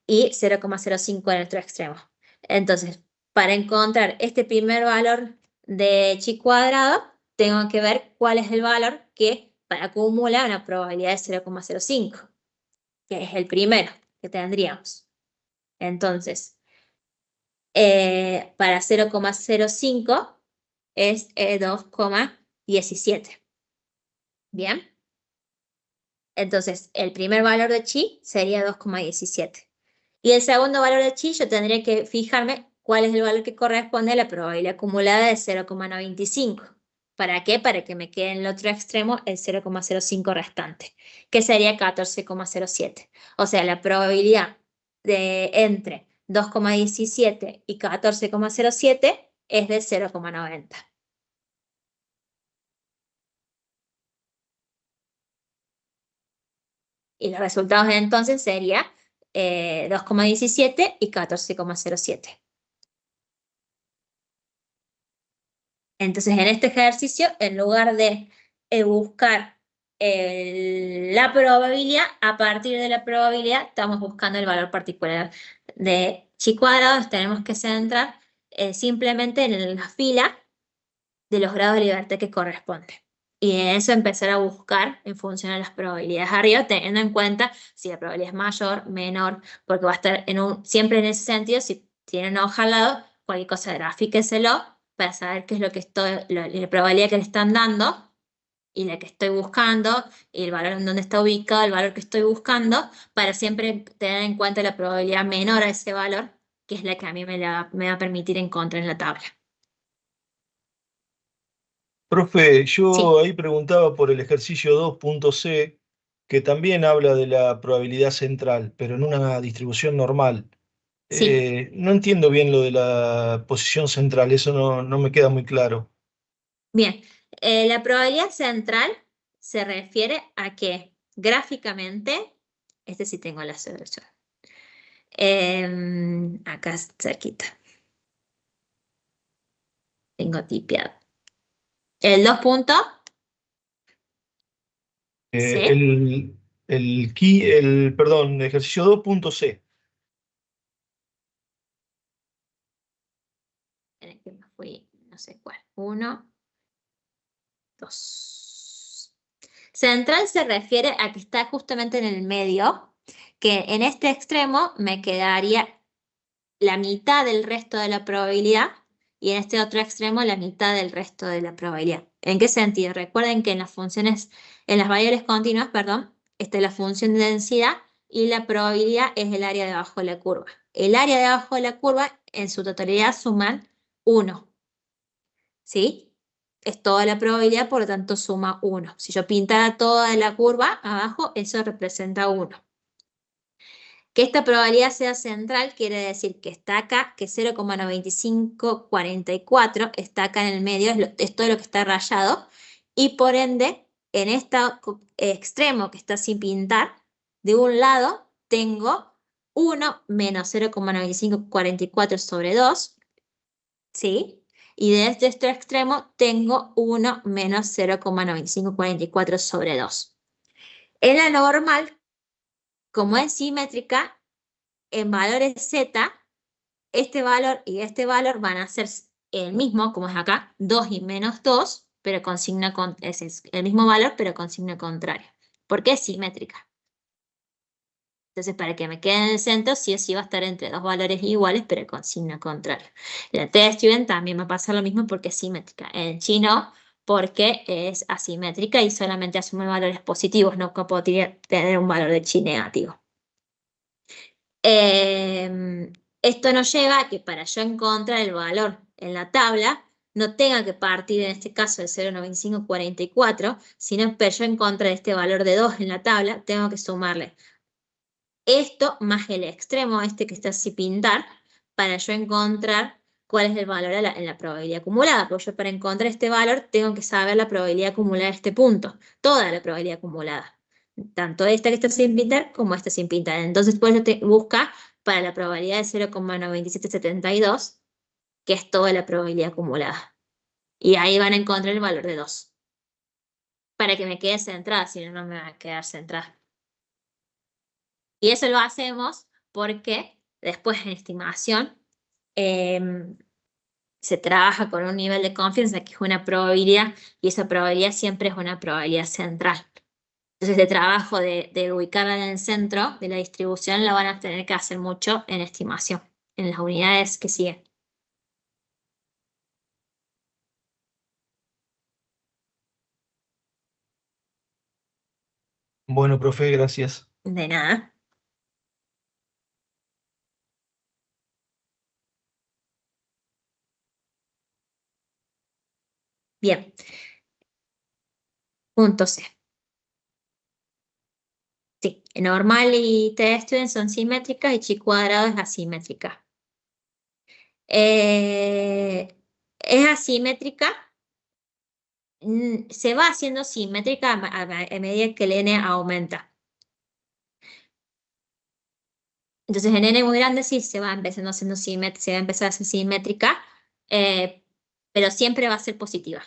y 0,05 en el otro extremo. Entonces, para encontrar este primer valor de chi cuadrado, tengo que ver cuál es el valor que acumula una probabilidad de 0,05, que es el primero que tendríamos. Entonces, para 0,05 es 2,17. ¿Bien? Entonces, el primer valor de chi sería 2,17. Y el segundo valor de chi, yo tendría que fijarme cuál es el valor que corresponde a la probabilidad acumulada de 0,95. ¿Para qué? Para que me quede en el otro extremo el 0,05 restante, que sería 14,07. O sea, la probabilidad de entre 2,17 y 14,07 es de 0,90. Y los resultados entonces serían 2,17 y 14,07. Entonces, en este ejercicio, en lugar de buscar la probabilidad, a partir de la probabilidad estamos buscando el valor particular de chi cuadrado. Tenemos que centrar simplemente en la fila de los grados de libertad que corresponde. Y en eso empezar a buscar en función de las probabilidades arriba, teniendo en cuenta si la probabilidad es mayor, menor, porque va a estar siempre en ese sentido. Si tiene una hoja al lado, cualquier cosa grafíqueselo para saber qué es lo que la probabilidad que le están dando y la que estoy buscando, y el valor en donde está ubicado, el valor que estoy buscando, para siempre tener en cuenta la probabilidad menor a ese valor, que es la que a mí me va a permitir encontrar en la tabla. Profe, yo Sí. ahí preguntaba por el ejercicio 2.c, que también habla de la probabilidad central, pero en una distribución normal. Sí. No entiendo bien lo de la posición central, eso no me queda muy claro. Bien, la probabilidad central se refiere a que gráficamente, este sí tengo la solución, acá cerquita, tengo tipeado. El 2 puntos, ¿sí? Perdón, ejercicio 2.c. En el que me fui, no sé cuál, 1, 2. Central se refiere a que está justamente en el medio, que en este extremo me quedaría la mitad del resto de la probabilidad y en este otro extremo la mitad del resto de la probabilidad. ¿En qué sentido? Recuerden que en las funciones, en las variables continuas, perdón, está la función de densidad y la probabilidad es el área debajo de la curva. El área debajo de la curva en su totalidad suman 1, ¿sí? Es toda la probabilidad, por lo tanto suma 1. Si yo pintara toda la curva abajo, eso representa 1. Que esta probabilidad sea central quiere decir que está acá, que 0,9544 está acá en el medio, es todo lo que está rayado, y por ende, en este extremo que está sin pintar, de un lado tengo 1 menos 0,9544 sobre 2, ¿sí? Y de este otro extremo tengo 1 menos 0,9544 sobre 2. En la normal, como es simétrica, en valores z, este valor y este valor van a ser el mismo, como es acá, 2 y menos 2, pero con signo es el mismo valor, pero con signo contrario. Porque es simétrica. Entonces, para que me quede en el centro, sí o sí va a estar entre dos valores iguales, pero con signo contrario. En el test student también va a pasar lo mismo porque es simétrica. En chino, porque es asimétrica y solamente asume valores positivos, no podría tener un valor de chi negativo. Esto nos lleva a que para yo encontrar el valor en la tabla, no tenga que partir en este caso de 0,9544, sino que yo encontrar este valor de 2 en la tabla, tengo que sumarle esto más el extremo este que está sin pintar, para yo encontrar cuál es el valor en la probabilidad acumulada, porque yo para encontrar este valor tengo que saber la probabilidad acumulada de este punto, toda la probabilidad acumulada. Tanto esta que está sin pintar como esta sin pintar. Entonces, pues te busca para la probabilidad de 0,9772, que es toda la probabilidad acumulada. Y ahí van a encontrar el valor de 2. Para que me quede centrada, si no, no me va a quedar centrada. Y eso lo hacemos porque después en estimación se trabaja con un nivel de confianza que es una probabilidad, y esa probabilidad siempre es una probabilidad central. Entonces, el trabajo de ubicarla en el centro de la distribución lo van a tener que hacer mucho en estimación, en las unidades que siguen. Bueno, profe, gracias. De nada. Bien. Punto C. Sí, normal y test student son simétricas y chi cuadrado es asimétrica. Es asimétrica, se va haciendo simétrica a medida que el n aumenta. Entonces en n muy grande sí se va empezando haciendo simétrica, se va a empezar a hacer simétrica, pero siempre va a ser positiva.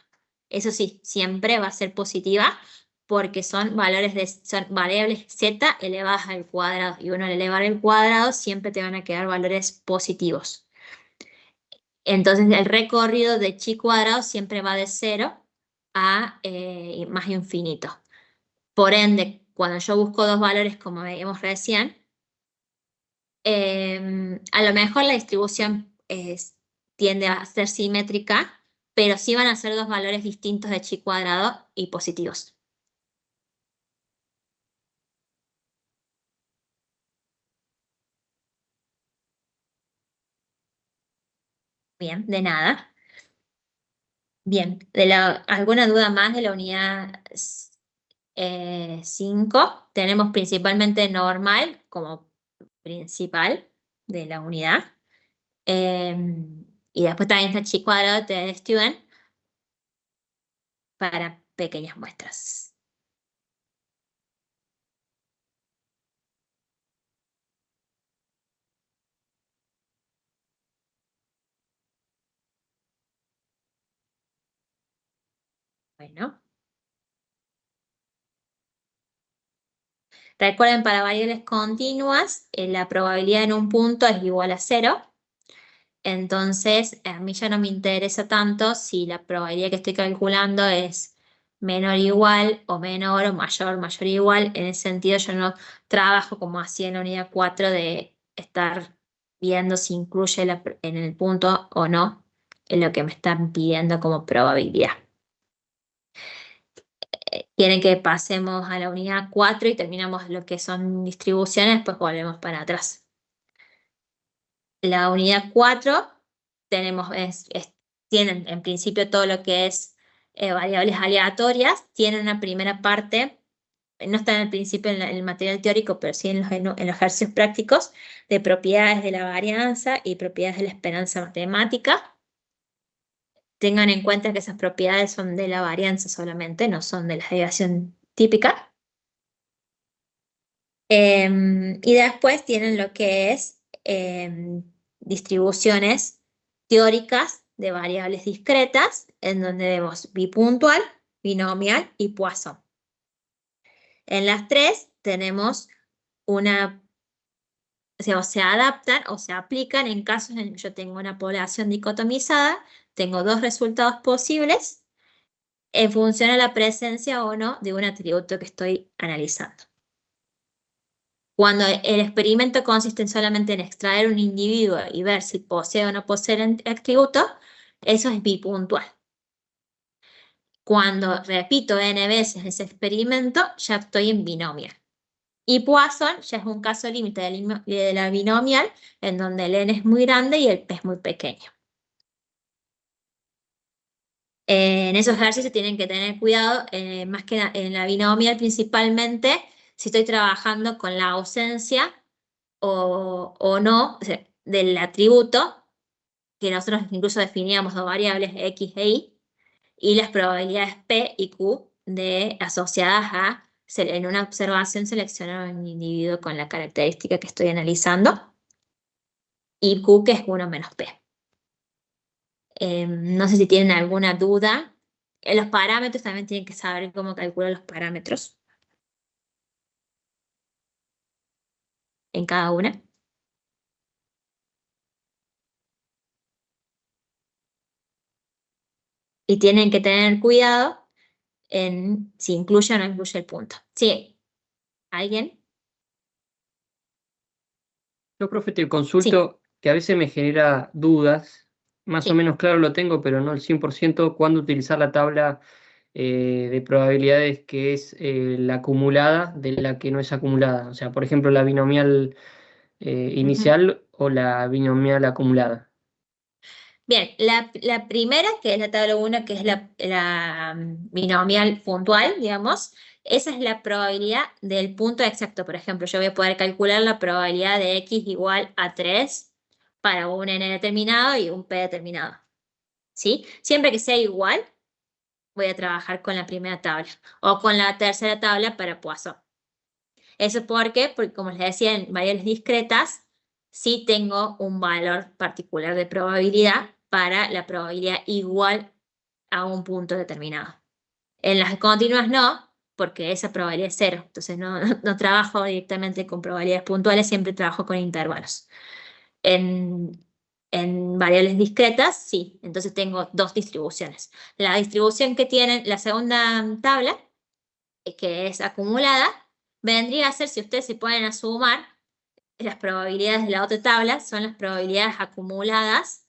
Eso sí, siempre va a ser positiva porque son variables z elevadas al cuadrado, y uno al elevar el cuadrado siempre te van a quedar valores positivos. Entonces el recorrido de chi cuadrado siempre va de 0 a más infinito. Por ende, cuando yo busco dos valores como veíamos recién, a lo mejor la distribución tiende a ser simétrica, pero sí van a ser dos valores distintos de chi cuadrado y positivos. Bien, de nada. Bien, ¿alguna duda más de la unidad 5? Tenemos principalmente normal como principal de la unidad. Y después también está chi cuadrado de student para pequeñas muestras. Bueno. Recuerden, para variables continuas, la probabilidad en un punto es igual a 0. Entonces, a mí ya no me interesa tanto si la probabilidad que estoy calculando es menor o igual, o menor o mayor, mayor o igual. En ese sentido, yo no trabajo como hacía en la unidad 4 de estar viendo si incluye en el punto o no en lo que me están pidiendo como probabilidad. Quieren que pasemos a la unidad 4 y terminamos lo que son distribuciones, pues volvemos para atrás. La unidad 4 tenemos, tienen en principio todo lo que es variables aleatorias, tienen una primera parte, no está en el principio en el material teórico, pero sí en los ejercicios prácticos, de propiedades de la varianza y propiedades de la esperanza matemática. Tengan en cuenta que esas propiedades son de la varianza solamente, no son de la derivación típica. Y después tienen lo que es distribuciones teóricas de variables discretas, en donde vemos bipuntual, binomial y Poisson. En las tres tenemos una, o se adaptan o se aplican en casos en que yo tengo una población dicotomizada, tengo dos resultados posibles en función a la presencia o no de un atributo que estoy analizando. Cuando el experimento consiste solamente en extraer un individuo y ver si posee o no posee el atributo, eso es bipuntual. Cuando repito n veces ese experimento, ya estoy en binomial. Y Poisson ya es un caso límite de la binomial, en donde el n es muy grande y el p es muy pequeño. En esos ejercicios tienen que tener cuidado, más que en la binomial principalmente, si estoy trabajando con la ausencia o no, o sea, del atributo, que nosotros incluso definíamos dos variables x e y las probabilidades p y q asociadas a, en una observación, seleccionar un individuo con la característica que estoy analizando, y q, que es 1 menos p. No sé si tienen alguna duda. Los parámetros también tienen que saber cómo calcular los parámetros en cada una. Y tienen que tener cuidado en si incluye o no incluye el punto. ¿Sí? ¿Alguien? Yo, profe, te consulto que a veces me genera dudas, más Sí. o menos claro lo tengo, pero no el 100%, cuándo utilizar la tabla de probabilidades que es la acumulada de la que no es acumulada. O sea, por ejemplo, la binomial inicial o la binomial acumulada. Bien, la primera, que es la tabla 1, que es la binomial puntual, digamos, esa es la probabilidad del punto exacto. Por ejemplo, yo voy a poder calcular la probabilidad de x igual a 3 para un n determinado y un p determinado. ¿Sí? Siempre que sea igual, voy a trabajar con la primera tabla o con la tercera tabla para Poisson. ¿Eso por qué? Porque, como les decía, en variables discretas sí tengo un valor particular de probabilidad para la probabilidad igual a un punto determinado. En las continuas no, porque esa probabilidad es 0. Entonces no trabajo directamente con probabilidades puntuales, siempre trabajo con intervalos. En variables discretas, sí. Entonces tengo dos distribuciones. La distribución que tienen la segunda tabla, que es acumulada, vendría a ser, si ustedes se ponen a sumar, las probabilidades de la otra tabla son las probabilidades acumuladas,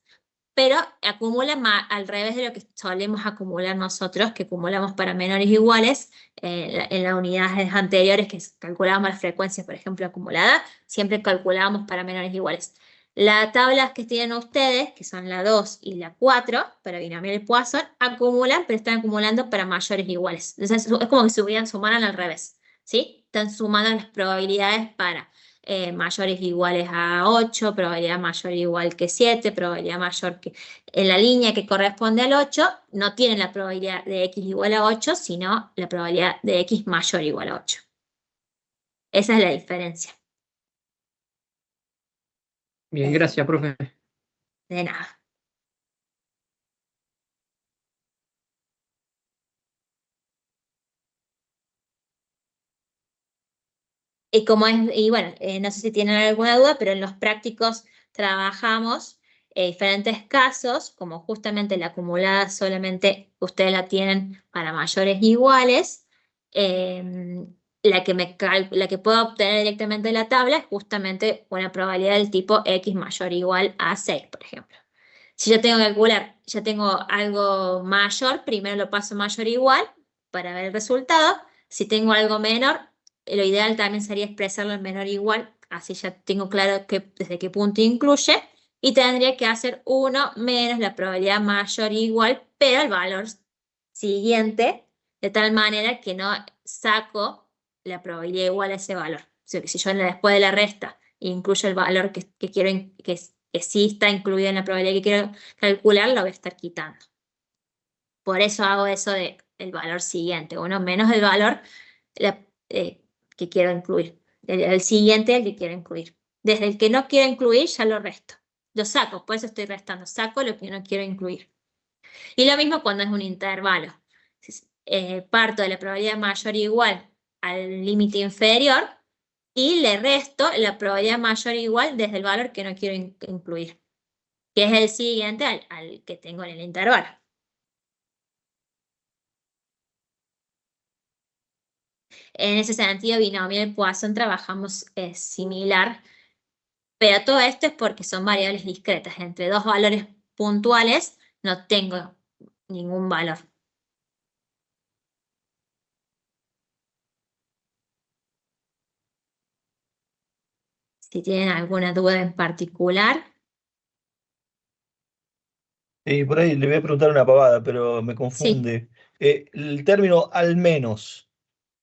pero acumulan al revés de lo que solemos acumular nosotros, que acumulamos para menores iguales. En las unidades anteriores que calculábamos las frecuencias, por ejemplo, acumulada, siempre calculábamos para menores iguales. Las tablas que tienen ustedes, que son la 2 y la 4, para binomial Poisson, acumulan, pero están acumulando para mayores iguales. Entonces, es como que sumaran al revés, ¿sí? Están sumando las probabilidades para mayores iguales a 8, probabilidad mayor igual que 7, probabilidad mayor que... En la línea que corresponde al 8, no tienen la probabilidad de x igual a 8, sino la probabilidad de x mayor igual a 8. Esa es la diferencia. Bien, gracias, profe. De nada. Y bueno, no sé si tienen alguna duda, pero en los prácticos trabajamos diferentes casos, como justamente la acumulada solamente ustedes la tienen para mayores iguales. La que puedo obtener directamente de la tabla es justamente una probabilidad del tipo x mayor o igual a 6, por ejemplo. Si yo tengo que calcular, ya tengo algo mayor, primero lo paso mayor o igual para ver el resultado. Si tengo algo menor, lo ideal también sería expresarlo en menor o igual, así ya tengo claro desde qué punto incluye, y tendría que hacer 1 menos la probabilidad mayor o igual, pero el valor siguiente, de tal manera que no saco la probabilidad igual a ese valor. O sea, que si yo después de la resta incluyo el valor que quiero, que sí está incluido en la probabilidad que quiero calcular, lo voy a estar quitando. Por eso hago eso de el valor siguiente, 1 menos el valor que quiero incluir. El siguiente el que quiero incluir. Desde el que no quiero incluir ya lo resto. Lo saco, por eso estoy restando. Saco lo que no quiero incluir. Y lo mismo cuando es un intervalo. Parto de la probabilidad mayor o igual al límite inferior y le resto la probabilidad mayor o igual desde el valor que no quiero incluir, que es el siguiente al que tengo en el intervalo. En ese sentido, binomial Poisson trabajamos similar, pero todo esto es porque son variables discretas. Entre dos valores puntuales no tengo ningún valor. Si tienen alguna duda en particular. Por ahí le voy a preguntar una pavada, pero me Sí, confunde. El término al menos,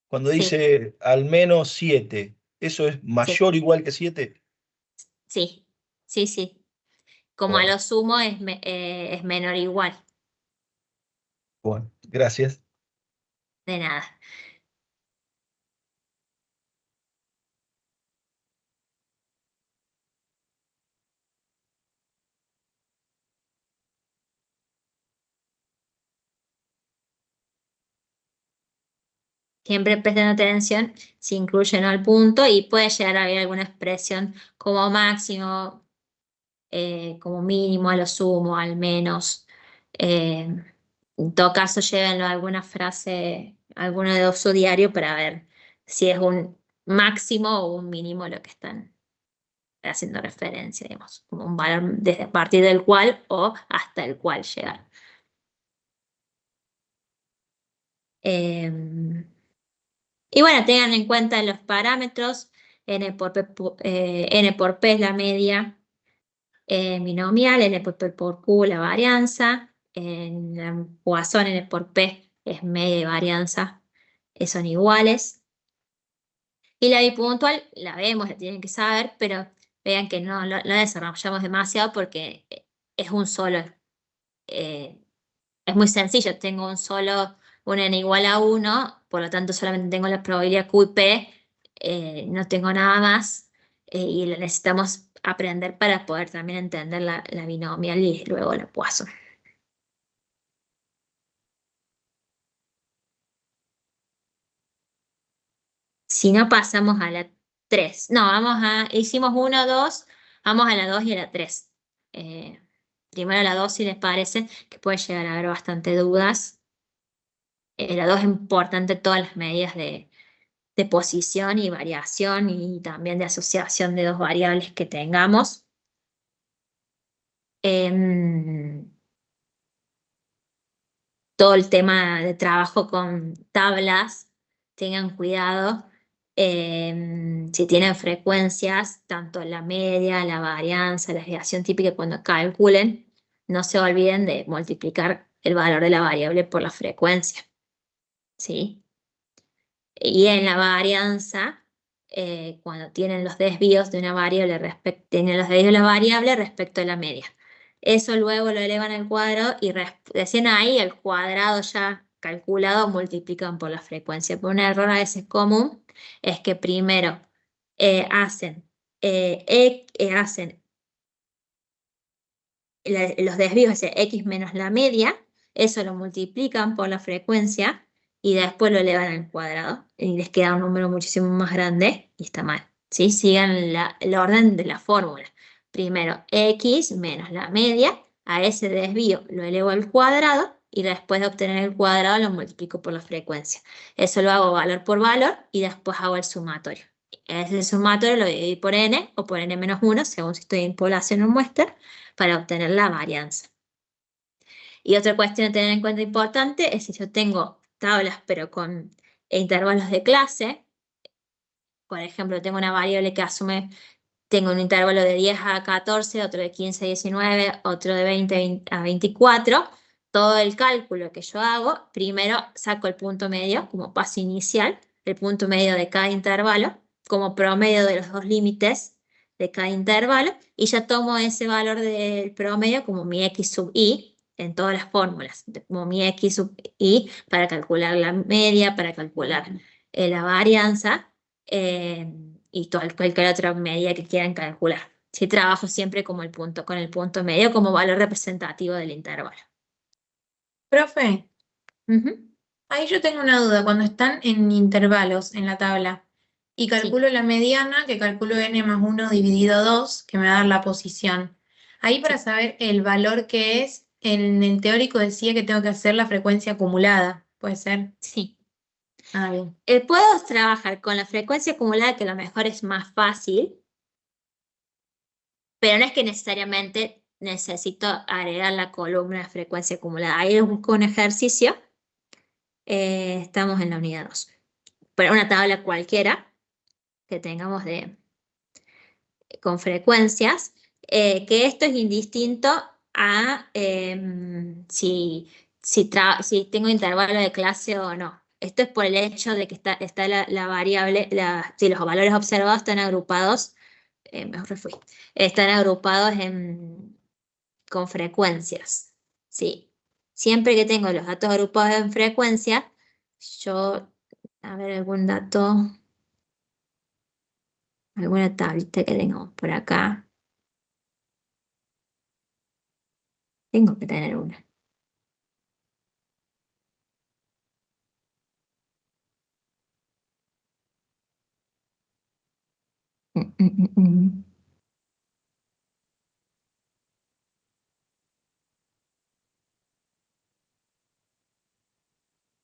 cuando sí, dice al menos 7, ¿eso es sí, mayor o igual que 7? sí, sí, sí. Como a Bueno, lo sumo es menor o igual. bueno, gracias. De nada. Siempre presten atención si incluyen al punto y puede llegar a haber alguna expresión como máximo, como mínimo, a lo sumo, al menos. En todo caso, llévenlo a alguna frase, alguno de uso diario para ver si es un máximo o un mínimo lo que están haciendo referencia, digamos, como un valor desde a partir del cual o hasta el cual llegar. Y bueno, tengan en cuenta los parámetros, n por P es la media binomial, n por P por Q la varianza, en Poisson n por P es media y varianza, son iguales. Y la bipuntual la vemos, la tienen que saber, pero vean que no la desarrollamos demasiado porque es un solo, es muy sencillo, tengo un n igual a 1, por lo tanto solamente tengo la probabilidad Q y P, no tengo nada más, y la necesitamos aprender para poder también entender la binomial y luego la Poisson. Si no, pasamos a la 3. No, hicimos 1, 2, vamos a la 2 y a la 3. Primero la 2, si les parece, que puede llegar a haber bastante dudas. La 2 es importante todas las medidas de posición y variación y también de asociación de dos variables que tengamos. todo el tema de trabajo con tablas, tengan cuidado. Si tienen frecuencias, tanto la media, la varianza, la desviación típica, cuando calculen, no se olviden de multiplicar el valor de la variable por la frecuencia. ¿Sí? Y en la varianza, cuando tienen los desvíos de una variable, tienen los desvíos de la variable respecto a la media. Eso luego lo elevan al cuadrado y recién ahí el cuadrado ya calculado multiplican por la frecuencia. Pero un error a veces común es que primero hacen los desvíos, es decir, x menos la media, eso lo multiplican por la frecuencia y después lo elevan al cuadrado y les queda un número muchísimo más grande y está mal. ¿Sí? Sigan el orden de la fórmula. Primero x menos la media, a ese desvío lo elevo al cuadrado y después de obtener el cuadrado lo multiplico por la frecuencia. Eso lo hago valor por valor y después hago el sumatorio. Ese sumatorio lo dividí por n o por n-1, según si estoy en población o muestra, para obtener la varianza. Y otra cuestión a tener en cuenta importante es si yo tengo tablas pero con intervalos de clase. Por ejemplo, tengo una variable que asume, tengo un intervalo de 10 a 14, otro de 15 a 19, otro de 20 a 24. Todo el cálculo que yo hago, primero saco el punto medio como paso inicial, el punto medio de cada intervalo, como promedio de los dos límites de cada intervalo, y ya tomo ese valor del promedio como mi x sub i en todas las fórmulas, como mi x sub i para calcular la media, para calcular la varianza y cualquier otra medida que quieran calcular. Sí, trabajo siempre como con el punto medio como valor representativo del intervalo. Profe, Ujú. ahí yo tengo una duda. Cuando están en intervalos en la tabla y calculo la mediana, que calculo n+1 dividido 2, que me va a dar la posición. Ahí para saber el valor que es, en el teórico decía que tengo que hacer la frecuencia acumulada. ¿Puede ser? Sí. Ah, bien. Puedo trabajar con la frecuencia acumulada, que a lo mejor es más fácil, pero no es que necesariamente necesito agregar la columna de frecuencia acumulada. Ahí les busco un ejercicio. Estamos en la unidad 2. Pero una tabla cualquiera que tengamos con frecuencias, que esto es indistinto a si tengo intervalo de clase o no. Esto es por el hecho de que está la variable, si los valores observados están agrupados, mejor fui, están agrupados con frecuencias. ¿Sí? Siempre que tengo los datos agrupados en frecuencia, a ver algún dato, alguna tablita que tengamos por acá. Tengo que tener una.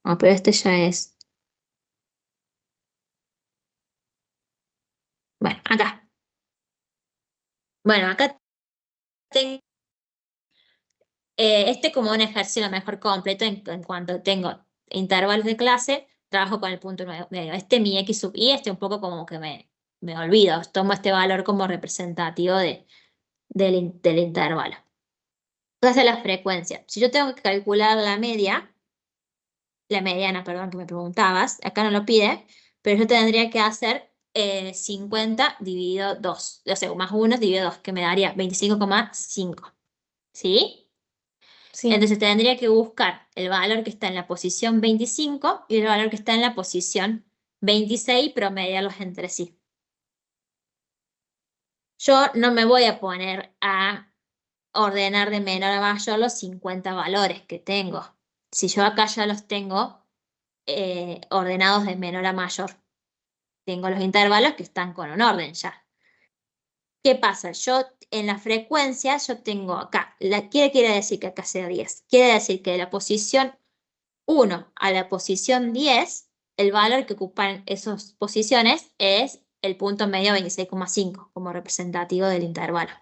Oh, pero este ya es. Bueno, acá. Bueno, acá tengo como un ejercicio a lo mejor completo en cuanto tengo intervalos de clase, trabajo con el punto medio. Este mi x sub i, un poco como que me olvido, tomo este valor como representativo del intervalo. Entonces la frecuencia. Si yo tengo que calcular la mediana, perdón, que me preguntabas, acá no lo pide, pero yo tendría que hacer 50 dividido 2, o sea, más 1 dividido 2, que me daría 25,5. ¿Sí? Sí. Entonces tendría que buscar el valor que está en la posición 25 y el valor que está en la posición 26 y promediarlos entre sí. Yo no me voy a poner a ordenar de menor a mayor los 50 valores que tengo. Si yo acá ya los tengo ordenados de menor a mayor. Tengo los intervalos que están con un orden ya. ¿Qué pasa? Yo en la frecuencia yo tengo acá, ¿qué quiere decir que acá sea 10? Quiere decir que de la posición 1 a la posición 10, el valor que ocupan esas posiciones es el punto medio 26,5 como representativo del intervalo.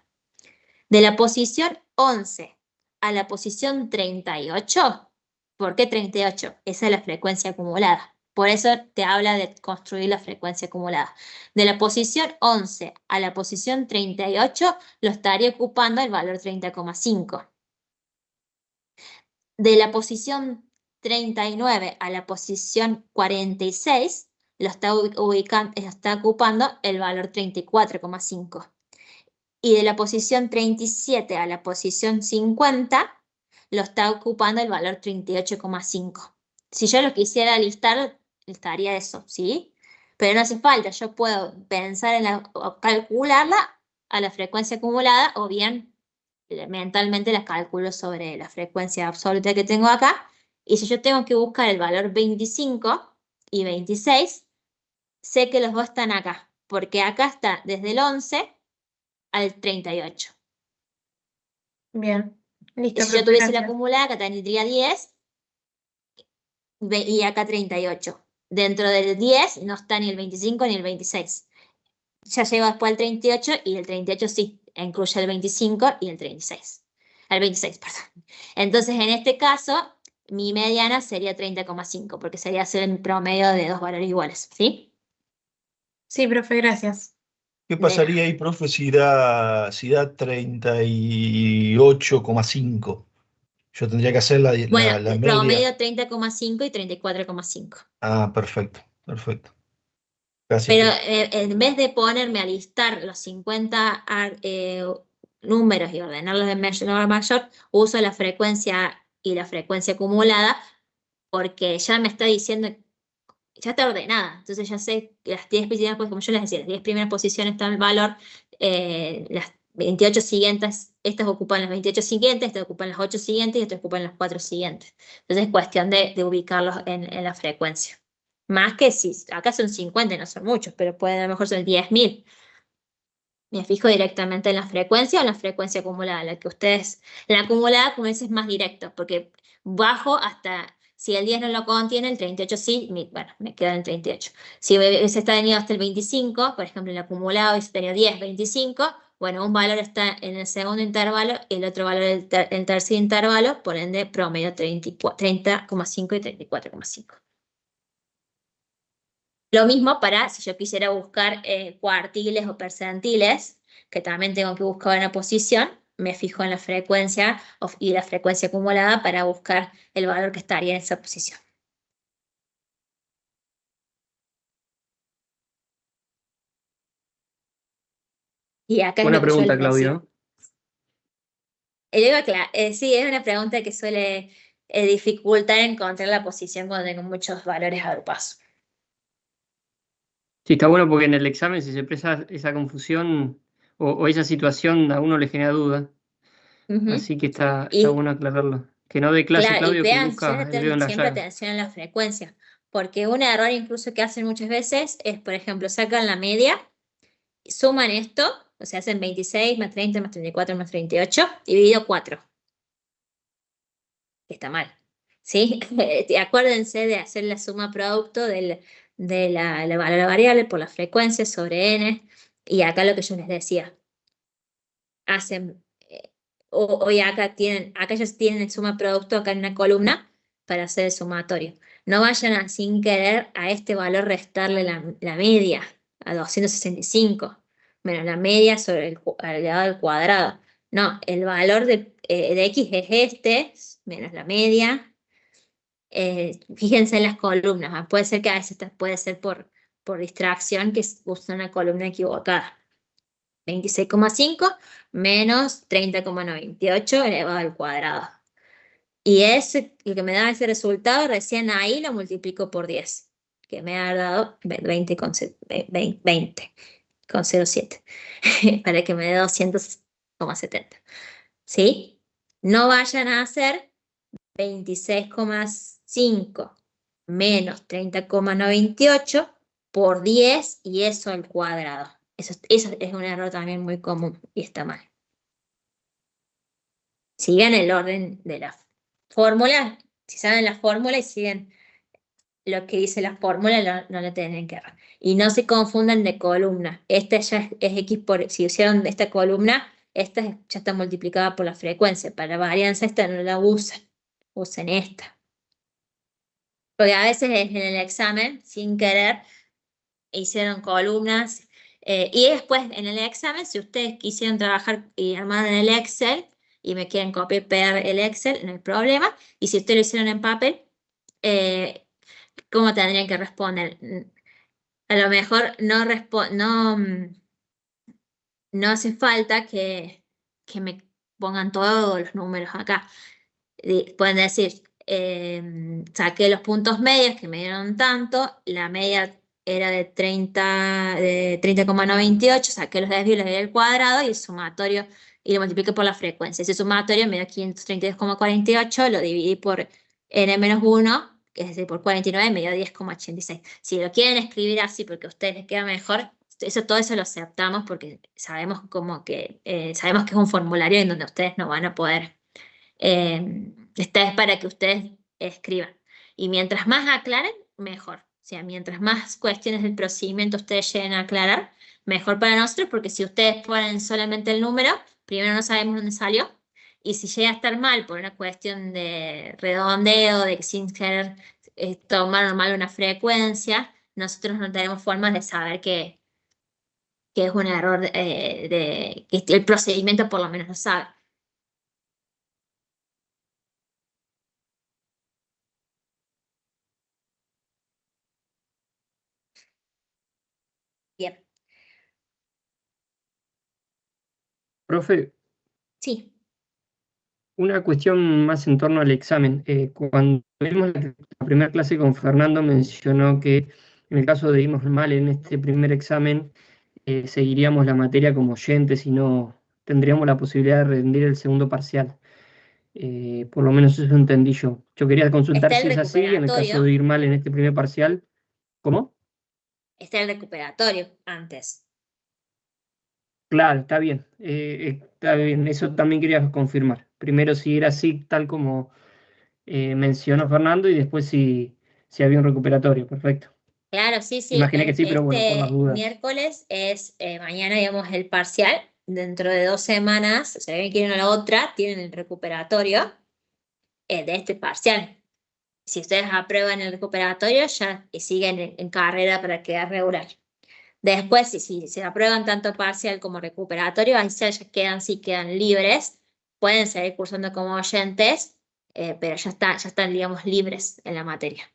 De la posición 11 a la posición 38, ¿por qué 38? Esa es la frecuencia acumulada. Por eso te habla de construir la frecuencia acumulada. De la posición 11 a la posición 38 lo estaría ocupando el valor 30,5. De la posición 39 a la posición 46 lo está ocupando el valor 34,5. Y de la posición 37 a la posición 50 lo está ocupando el valor 38,5. Si yo lo quisiera listar, estaría eso, ¿sí? Pero no hace falta, yo puedo pensar o calcularla a la frecuencia acumulada o bien mentalmente la calculo sobre la frecuencia absoluta que tengo acá. Y si yo tengo que buscar el valor 25 y 26, sé que los dos están acá, porque acá está desde el 11 al 38. Bien, listo, Si yo profe, tuviese la gracias. acumulada, acá tendría 10 y acá 38. Dentro del 10 no está ni el 25 ni el 26. Ya llego después al 38 y el 38 sí, incluye el 25 y el 36. El 26, perdón. Entonces, en este caso, mi mediana sería 30,5, porque sería hacer el promedio de dos valores iguales, ¿sí? Sí, profe, gracias. ¿Qué pasaría ahí, profe, si da 38,5? Yo tendría que hacer la Bueno, media. promedio 30,5 y 34,5. Ah, perfecto, perfecto. Gracias, Pero profe. en vez de ponerme a listar los 50 números y ordenarlos de menor a mayor, uso la frecuencia y la frecuencia acumulada porque ya me está diciendo, ya está ordenada. Entonces ya sé que las 10 primeras, pues como yo les decía, las 10 primeras posiciones están el valor, las 28 siguientes, estas ocupan las 28 siguientes, estas ocupan las 8 siguientes y estas ocupan las 4 siguientes. Entonces es cuestión de ubicarlos en la frecuencia. Más que si acá son 50, no son muchos, pero pueden a lo mejor ser 10.000. Me fijo directamente en la frecuencia o en la frecuencia acumulada, la que ustedes, la acumulada como dices es más directo, porque bajo hasta, si el 10 no lo contiene, el 38 sí, bueno, me queda en el 38. Si hubiese está tenido hasta el 25, por ejemplo, el acumulado hubiese tenido 10, 25, bueno, un valor está en el segundo intervalo y el otro valor en el tercer intervalo, por ende promedio 30,5 y 34,5. Lo mismo para si yo quisiera buscar cuartiles o percentiles, que también tengo que buscar una posición, me fijo en la frecuencia y la frecuencia acumulada para buscar el valor que estaría en esa posición. Y acá es Buena lo que yo pregunta, les decía. Claudio. Sí, es una pregunta que suele dificultar encontrar la posición cuando tengo muchos valores agrupados. Sí, está bueno porque en el examen, si se expresa esa confusión o esa situación, a uno le genera duda. Ujú. Así que está Y bueno aclararlo. Que no dé clase, claro, y Claudio, que vean, busca el dedo en la siempre llaga. atención en la frecuencia, porque un error incluso que hacen muchas veces es, por ejemplo, sacan la media, suman esto, o sea, hacen 26 más 30 más 34 más 38, dividido 4, que está mal, ¿sí? Acuérdense de hacer la suma producto de la variable por la frecuencia sobre n, y acá lo que yo les decía, hacen, y acá ellos tienen el suma producto acá en una columna para hacer el sumatorio. No vayan sin querer a este valor restarle la media, a 265, menos la media sobre elevado al cuadrado. No, el valor de x es este, menos la media. Fíjense en las columnas, puede ser que a veces puede ser por distracción que usen una columna equivocada. 26,5 menos 30,98 elevado al cuadrado. Y lo que me da ese resultado, recién ahí lo multiplico por 10, que me ha dado 20,07, para que me dé 200,70. ¿Sí? No vayan a hacer 26,5 menos 30,98 por 10 y eso al cuadrado. Eso es un error también muy común y está mal. Sigan el orden de la fórmula. Si saben la fórmula y siguen lo que dice la fórmula, no lo tienen que errar. Y no se confundan de columna. Esta ya es X si hicieron esta columna, esta ya está multiplicada por la frecuencia. Para la varianza esta no la usen esta. Porque a veces en el examen, sin querer, hicieron columnas. Y después en el examen, si ustedes quisieran trabajar y armar en el Excel y me quieren copiar y pegar el Excel, no hay problema. Y si ustedes lo hicieron en papel, ¿cómo tendrían que responder? A lo mejor no hace falta que me pongan todos los números acá. Pueden decir, saqué los puntos medios que me dieron tanto, la media era de 30,98, saqué los desvíos, le di el cuadrado y el sumatorio, y lo multipliqué por la frecuencia. Ese sumatorio me dio 532,48, lo dividí por n-1, que es decir, por 49, me dio 10,86. Si lo quieren escribir así porque a ustedes les queda mejor, todo eso lo aceptamos porque sabemos sabemos que es un formulario en donde ustedes no van a poder. Esta es para que ustedes escriban. Y mientras más aclaren, mejor. O sea, mientras más cuestiones del procedimiento ustedes lleguen a aclarar, mejor para nosotros, porque si ustedes ponen solamente el número, primero no sabemos dónde salió. Y si llega a estar mal por una cuestión de redondeo, de que sin querer tomar mal una frecuencia, nosotros no tenemos formas de saber que es un error, que el procedimiento por lo menos lo sabe. Bien. Profe, Sí. una cuestión más en torno al examen. Cuando vimos la primera clase con Fernando, mencionó que en el caso de irnos mal en este primer examen, seguiríamos la materia como oyentes y no tendríamos la posibilidad de rendir el segundo parcial. Por lo menos eso entendí yo. Yo quería consultar Está si el es así, en el caso recuperatorio. de ir mal en este primer parcial. ¿Cómo? Está el recuperatorio antes. Claro, está bien. Está bien, eso también quería confirmar. Primero si era así, tal como mencionó Fernando, y después si había un recuperatorio. Perfecto. Claro, sí. Imaginé que sí, pero bueno, por las Este dudas. miércoles es mañana, digamos, el parcial. Dentro de 2 semanas, si alguien quiere una a la otra, tienen el recuperatorio de este parcial. Si ustedes aprueban el recuperatorio, ya siguen en carrera para quedar regular. Después, si se aprueban tanto parcial como recuperatorio, ahí ya quedan libres. Pueden seguir cursando como oyentes, pero ya están, digamos, libres en la materia.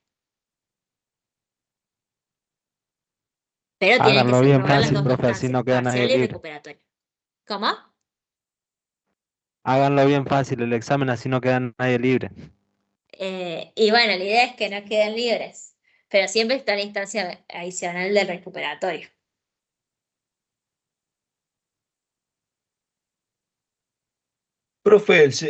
Pero tienen que Háganlo bien aprobar las fácil, dos profe, así instancias, no queda nadie parcial y libre. recuperatorio. ¿Cómo? Háganlo bien fácil el examen, así no queda nadie libre. Y bueno, la idea es que no queden libres, pero siempre está la instancia adicional del recuperatorio. Profe, Sí.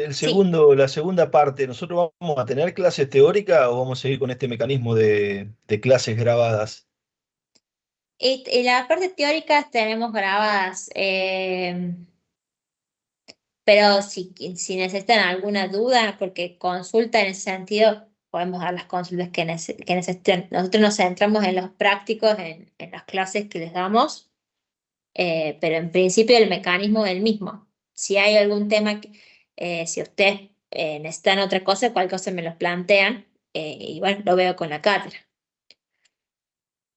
la segunda parte, ¿nosotros vamos a tener clases teóricas o vamos a seguir con este mecanismo de clases grabadas? Y la parte teórica tenemos grabadas, pero si necesitan alguna duda, porque consulta en ese sentido, podemos dar las consultas que necesiten. Nosotros nos centramos en los prácticos, en las clases que les damos, pero en principio el mecanismo es el mismo. Si hay algún tema, si ustedes necesitan otra cosa, cualquier cosa me los plantean, y bueno, lo veo con la cátedra.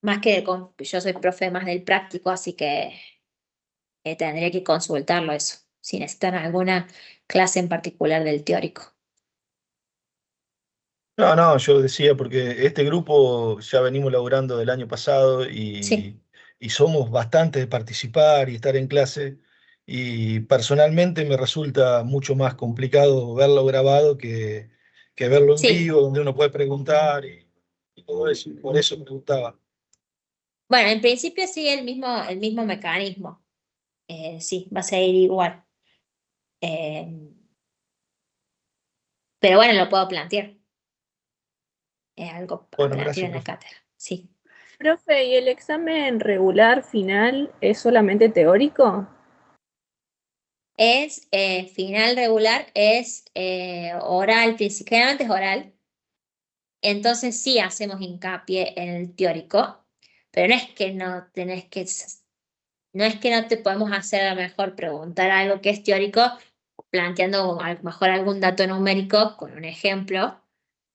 Más que yo soy profe más del práctico, así que tendría que consultarlo eso, si necesitan alguna clase en particular del teórico. No, yo decía porque este grupo ya venimos laburando del año pasado Sí, y somos bastantes de participar y estar en clase y personalmente me resulta mucho más complicado verlo grabado que verlo en sí. vivo, donde uno puede preguntar y todo eso. Por eso preguntaba. Bueno, en principio sigue el mismo mecanismo. Sí, va a seguir igual. Eh, pero bueno, lo puedo plantear. Es algo para Bueno, plantear gracias, en la profe. cátedra. Sí. Profe, ¿y el examen regular final es solamente teórico? Es final regular, es oral, generalmente es oral. Entonces sí hacemos hincapié en el teórico, pero no es que no tenés que No es que no te podemos hacer a lo mejor preguntar algo que es teórico, planteando a lo mejor algún dato numérico con un ejemplo,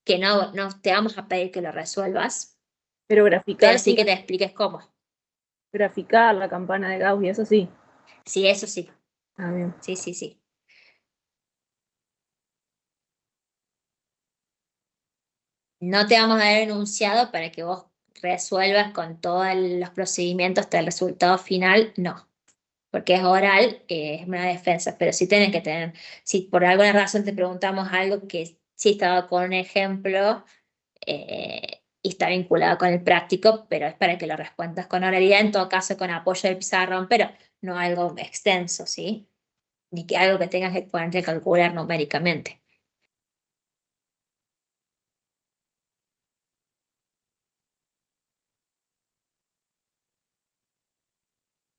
que no te vamos a pedir que lo resuelvas, Pero graficar, pero sí que te expliques cómo. graficar la campana de Gauss y eso sí. Sí, eso sí. Ah, bien. Sí, sí, sí. No te vamos a dar enunciado para que vos resuelvas con todos los procedimientos hasta el resultado final, no. Porque es oral, es una defensa, pero sí tienes que tener, si por alguna razón te preguntamos algo que sí estaba con un ejemplo y está vinculado con el práctico, pero es para que lo respondas con oralidad, en todo caso con apoyo del pizarrón, pero no algo extenso, ¿sí? Ni que algo que tengas que ponerte a calcular numéricamente.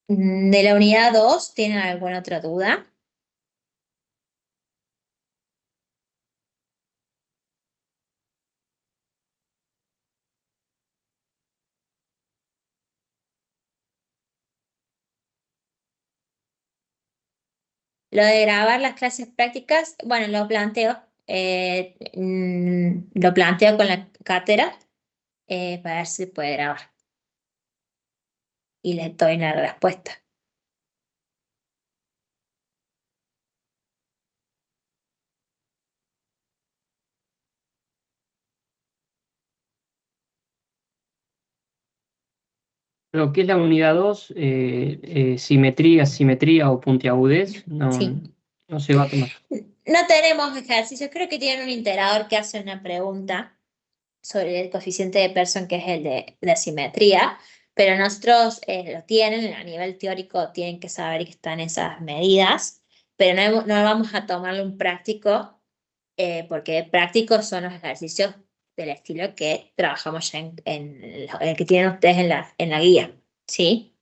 De la unidad 2, ¿tienen alguna otra duda? Lo de grabar las clases prácticas, bueno, lo planteo con la cátedra para ver si se puede grabar. Y les doy la respuesta. Lo que es la unidad 2, simetría, asimetría o puntiagudez, Sí. no se va a tomar. No tenemos ejercicios, creo que tienen un integrador que hace una pregunta sobre el coeficiente de Pearson, que es el de simetría, pero nosotros lo tienen, a nivel teórico tienen que saber que están esas medidas, pero no vamos a tomarle un práctico, porque prácticos son los ejercicios del estilo que trabajamos ya en el que tienen ustedes en la guía, ¿sí?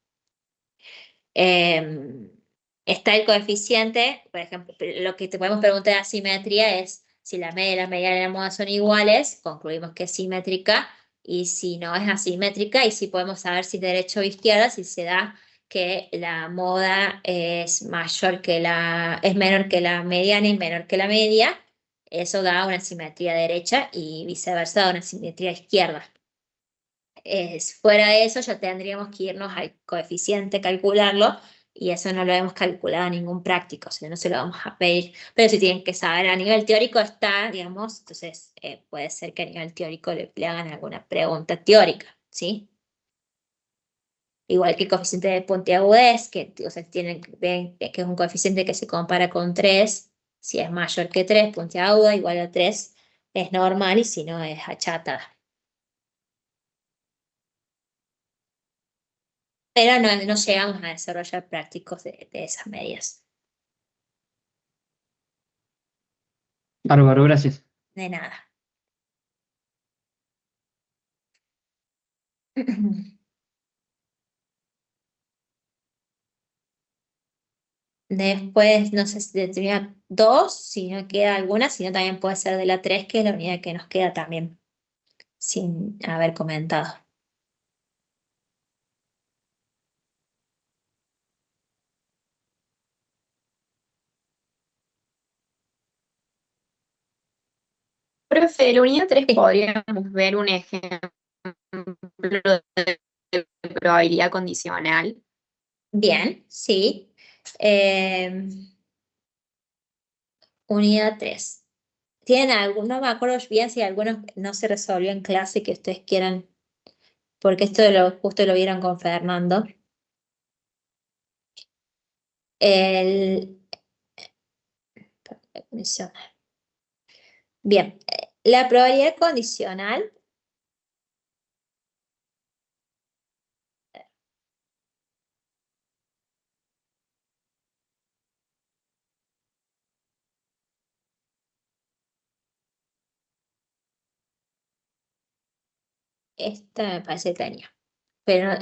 Está el coeficiente, por ejemplo, lo que te podemos preguntar de asimetría es si la media y la mediana y la moda son iguales, concluimos que es simétrica, y si no es asimétrica, y si podemos saber si derecha o izquierda, si se da que la moda es menor que la mediana y menor que la media, eso da una simetría derecha y viceversa da una simetría izquierda. Fuera de eso, ya tendríamos que irnos al coeficiente, calcularlo, y eso no lo hemos calculado en ningún práctico, o sea, no se lo vamos a pedir. Pero si tienen que saber, a nivel teórico está, digamos, entonces puede ser que a nivel teórico le hagan alguna pregunta teórica, ¿sí? Igual que el coeficiente de puntiagudez, o sea, ven que es un coeficiente que se compara con 3, si es mayor que 3, puntiaguda, igual a 3 es normal, y si no es achatada. Pero no llegamos a desarrollar prácticos de esas medidas. Bárbaro, gracias. De nada. Después, no sé si tenía 2, si no queda alguna, si no también puede ser de la 3, que es la unidad que nos queda también, sin haber comentado. Profe, de la unidad 3 podríamos ver un ejemplo de probabilidad condicional. Bien, sí. Unidad 3. ¿Tienen alguno? No me acuerdo bien si algunos no se resolvió en clase que ustedes quieran, porque esto justo lo vieron con Fernando. Condicional. Bien, la probabilidad condicional esta me parece que tenía, pero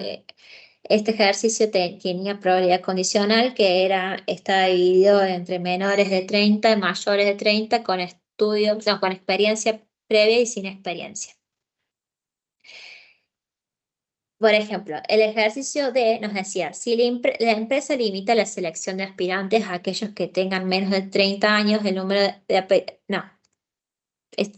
este ejercicio tenía probabilidad condicional que está dividido entre menores de 30 y mayores de 30 con con experiencia previa y sin experiencia. Por ejemplo, el ejercicio D nos decía, si la empresa limita la selección de aspirantes a aquellos que tengan menos de 30 años, el número no,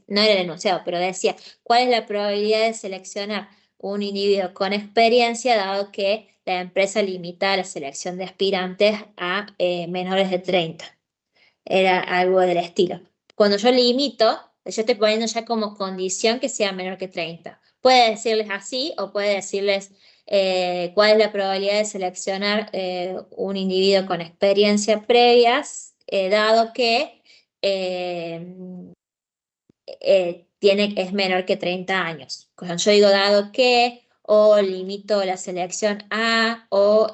no era el enunciado, pero decía, ¿cuál es la probabilidad de seleccionar un individuo con experiencia, dado que la empresa limita la selección de aspirantes a menores de 30? Era algo del estilo. Cuando yo limito, yo estoy poniendo ya como condición que sea menor que 30. Puede decirles así o puede decirles cuál es la probabilidad de seleccionar un individuo con experiencia previas, dado que es menor que 30 años. Cuando yo digo dado que, o limito la selección a, o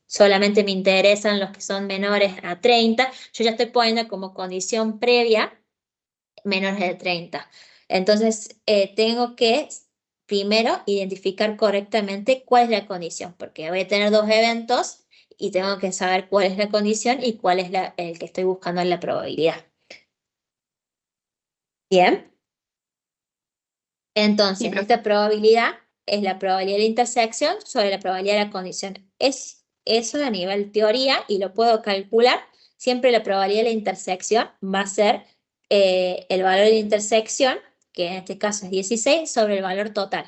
solamente me interesan los que son menores a 30, yo ya estoy poniendo como condición previa menores de 30. Entonces, tengo que primero identificar correctamente cuál es la condición, porque voy a tener dos eventos y tengo que saber cuál es la condición y cuál es el que estoy buscando en la probabilidad. Bien. Entonces, esta probabilidad es la probabilidad de la intersección sobre la probabilidad de la condición. Es eso a nivel teoría y lo puedo calcular. Siempre la probabilidad de la intersección va a ser el valor de la intersección, que en este caso es 16, sobre el valor total.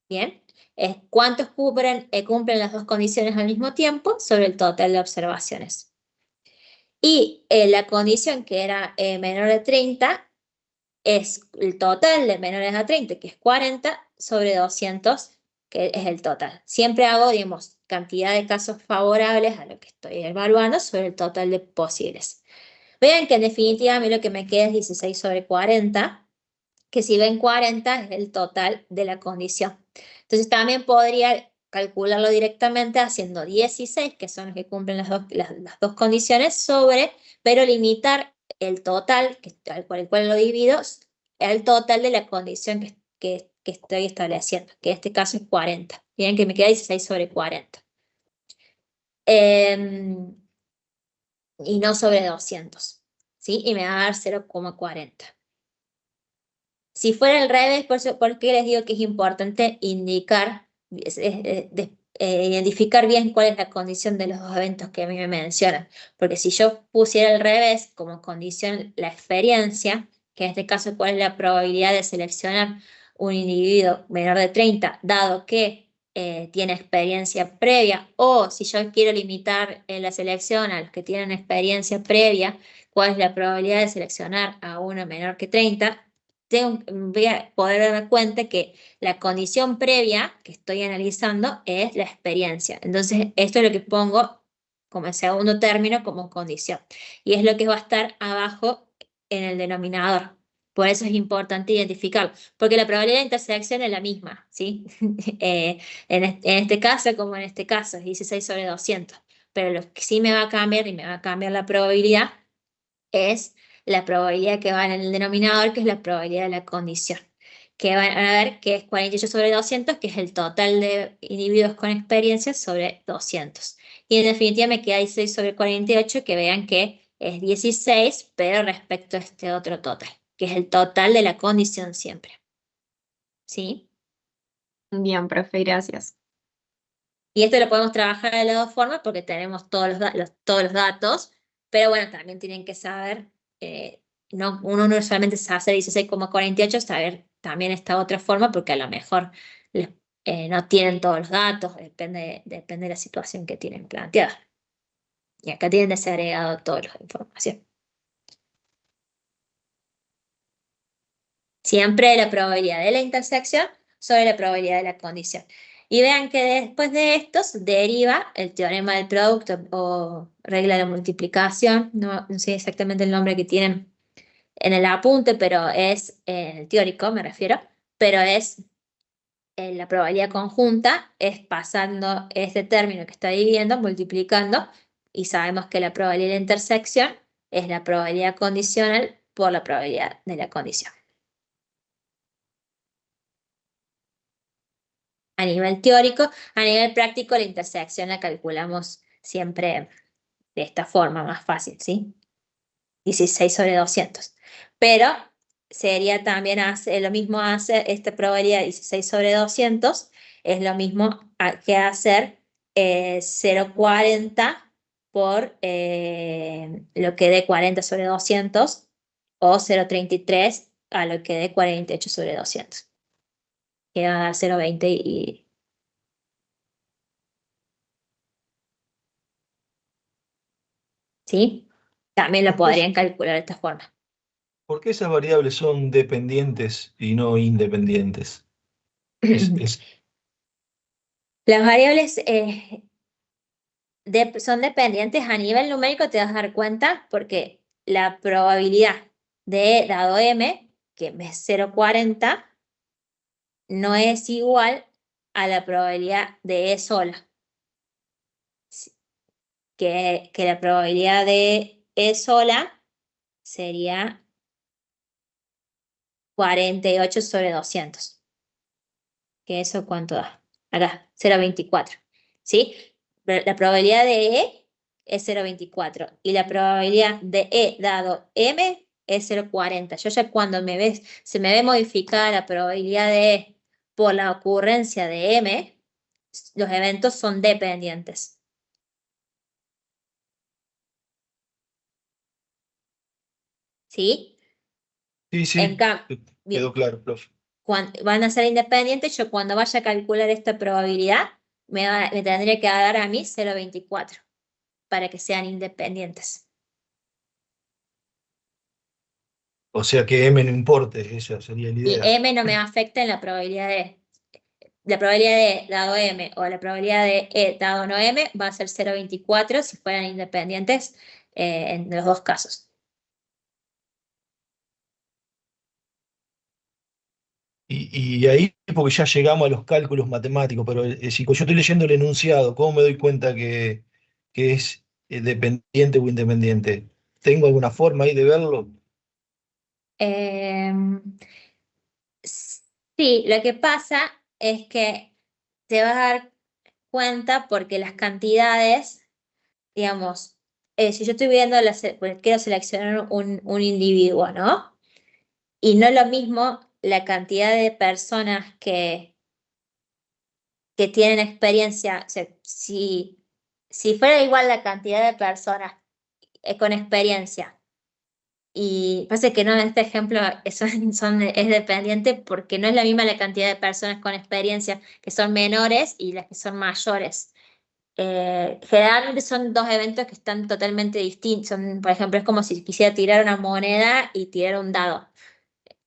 Bien. Es cuántos cumplen las dos condiciones al mismo tiempo sobre el total de observaciones. Y la condición que era menor de 30 es el total de menores a 30, que es 40, sobre 200, que es el total. Siempre hago, digamos, cantidad de casos favorables a lo que estoy evaluando sobre el total de posibles. Vean que en definitiva a mí lo que me queda es 16 sobre 40, que si ven 40 es el total de la condición. Entonces también podría calcularlo directamente haciendo 16, que son los que cumplen las dos condiciones, pero limitar el total, al cual lo divido, al total de la condición que estoy estableciendo, que en este caso es 40. Miren que me queda 16 sobre 40. Y no sobre 200, ¿sí? Y me va a dar 0,40. Si fuera al revés, ¿por qué les digo que es importante identificar bien cuál es la condición de los dos eventos que a mí me mencionan? Porque si yo pusiera al revés como condición la experiencia, que en este caso cuál es la probabilidad de seleccionar un individuo menor de 30, dado que tiene experiencia previa, o si yo quiero limitar la selección a los que tienen experiencia previa, cuál es la probabilidad de seleccionar a uno menor que 30, voy a poder darme cuenta que la condición previa que estoy analizando es la experiencia. Entonces, esto es lo que pongo como segundo término como condición. Y es lo que va a estar abajo en el denominador. Por eso es importante identificarlo, porque la probabilidad de intersección es la misma, ¿sí? En este caso como en este caso, es 16 sobre 200. Pero lo que sí me va a cambiar y me va a cambiar la probabilidad es la probabilidad que va en el denominador, que es la probabilidad de la condición, que van a ver que es 48 sobre 200, que es el total de individuos con experiencia sobre 200. Y en definitiva me queda 16 sobre 48, que vean que es 16, pero respecto a este otro total, que es el total de la condición siempre. ¿Sí? Bien, profe, gracias. Y esto lo podemos trabajar de las dos formas porque tenemos todos los datos, pero bueno, también tienen que saber, uno no solamente hace 16,48, saber también esta otra forma porque a lo mejor no tienen todos los datos, depende de la situación que tienen planteada. Y acá tienen desagregado toda la información. Siempre la probabilidad de la intersección sobre la probabilidad de la condición. Y vean que después de esto se deriva el teorema del producto o regla de multiplicación, no sé exactamente el nombre que tienen en el apunte, pero es el teórico, me refiero, pero es la probabilidad conjunta, es pasando este término que está dividiendo, multiplicando, y sabemos que la probabilidad de intersección es la probabilidad condicional por la probabilidad de la condición. A nivel teórico, a nivel práctico, la intersección la calculamos siempre de esta forma, más fácil, ¿sí? 16 sobre 200. Pero sería también lo mismo hacer esta probabilidad de 16 sobre 200, es lo mismo que hacer 0,40 por lo que dé 40 sobre 200 o 0,33 a lo que dé 48 sobre 200. Que va a dar 0,20 y... ¿Sí? También lo podrían calcular de esta forma. ¿Por qué esas variables son dependientes y no independientes? Las variables son dependientes a nivel numérico, te vas a dar cuenta, porque la probabilidad de E dado M, que es 0,40, no es igual a la probabilidad de E sola. Que la probabilidad de E sola sería 48 sobre 200. ¿Que eso cuánto da? Acá, 0,24. ¿Sí? La probabilidad de E es 0,24 y la probabilidad de E dado M es 0,40. Yo ya cuando se me ve modificada la probabilidad de E por la ocurrencia de M, los eventos son dependientes. ¿Sí? Sí, sí, En cambio, quedó claro, profe. van a ser independientes, yo cuando vaya a calcular esta probabilidad, me tendría que dar a mí 0,24 para que sean independientes. O sea que M no importe, esa sería la Y idea. M no me afecta en la probabilidad de E dado M o la probabilidad de E dado no M va a ser 0,24 si fueran independientes en los dos casos. Y ahí, porque ya llegamos a los cálculos matemáticos, pero si yo estoy leyendo el enunciado, ¿cómo me doy cuenta que es dependiente o independiente? ¿Tengo alguna forma ahí de verlo? Sí, lo que pasa es que te vas a dar cuenta porque las cantidades, digamos, si yo estoy viendo, pues quiero seleccionar un individuo, ¿no? Y no es lo mismo la cantidad de personas que tienen experiencia, o sea, si fuera igual la cantidad de personas con experiencia, y pasa que no, en este ejemplo es dependiente porque no es la misma la cantidad de personas con experiencia que son menores y las que son mayores. Generalmente son dos eventos que están totalmente distintos. Por ejemplo, es como si quisiera tirar una moneda y tirar un dado.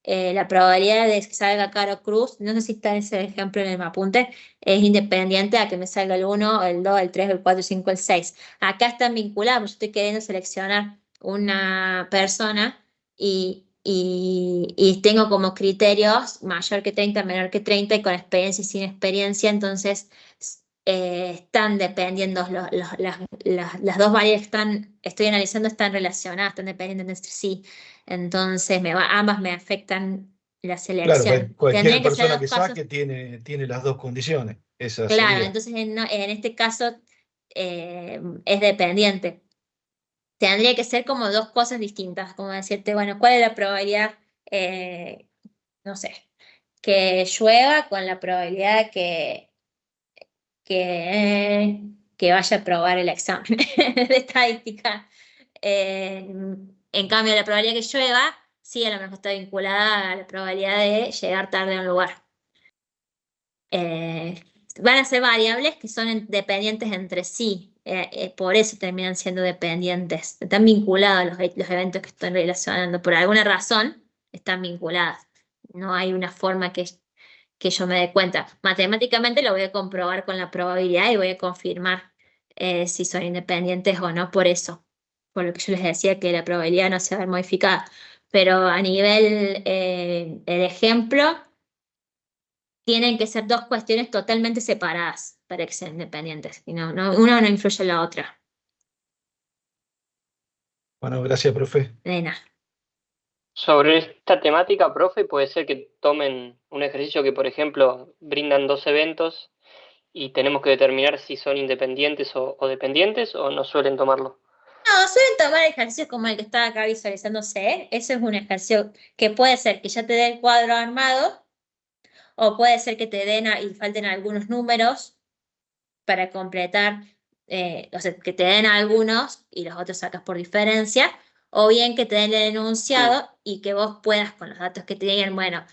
La probabilidad de que salga caro cruz, no sé si está ese ejemplo en el apunte, es independiente a que me salga el 1, el 2, el 3, el 4, el 5, el 6. Acá están vinculados, yo estoy queriendo seleccionar una persona y tengo como criterios mayor que 30, menor que 30 y con experiencia y sin experiencia, entonces están dependiendo, las dos variables que estoy analizando están relacionadas, están dependientes entre sí. Entonces, ambas me afectan la Claro, selección. cualquier Tendrían que ser persona dos que casos, saque tiene las dos condiciones. Esa claro, sería. entonces en este caso es dependiente. Tendría que ser como dos cosas distintas, como decirte, bueno, ¿cuál es la probabilidad, no sé, que llueva con la probabilidad que vaya a probar el examen de estadística? En cambio, la probabilidad que llueva, sí, a lo mejor está vinculada a la probabilidad de llegar tarde a un lugar. Van a ser variables que son dependientes entre sí, por eso terminan siendo dependientes. Están vinculados los eventos que están relacionando, por alguna razón están vinculadas. No hay una forma que yo me dé cuenta. Matemáticamente lo voy a comprobar con la probabilidad y voy a confirmar si son independientes o no por eso, por lo que yo les decía que la probabilidad no se va a ver modificada. Pero a nivel el ejemplo, tienen que ser dos cuestiones totalmente separadas para que sean independientes. Y una no influye en la otra. Bueno, gracias, profe. De nada. Sobre esta temática, profe, puede ser que tomen un ejercicio que, por ejemplo, brindan dos eventos y tenemos que determinar si son independientes o dependientes o no suelen tomarlo. No, suelen tomar ejercicios como el que está acá visualizándose. Eso es un ejercicio que puede ser que ya te dé el cuadro armado, o puede ser que te den y falten algunos números para completar, o sea, que te den algunos y los otros sacas por diferencia, o bien que te den el enunciado y que vos puedas con los datos que te digan, bueno,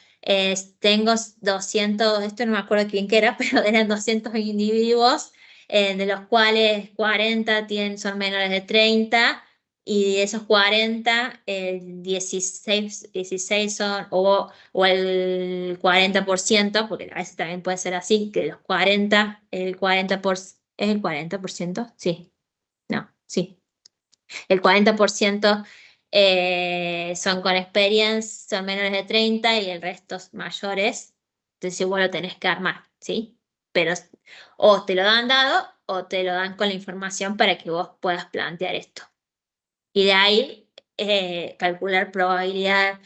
tengo 200, esto no me acuerdo quién que era, pero eran 200 individuos, de los cuales 40 son menores de 30, y de esos 40, 16 son, o el 40%, porque a veces también puede ser así, que los 40, ¿es el 40%? Sí, no, sí. El 40% son con experiencia, son menores de 30 y el resto mayores. Entonces igual lo tenés que armar, ¿sí? Pero o te lo dan dado o te lo dan con la información para que vos puedas plantear esto. Y de ahí calcular probabilidad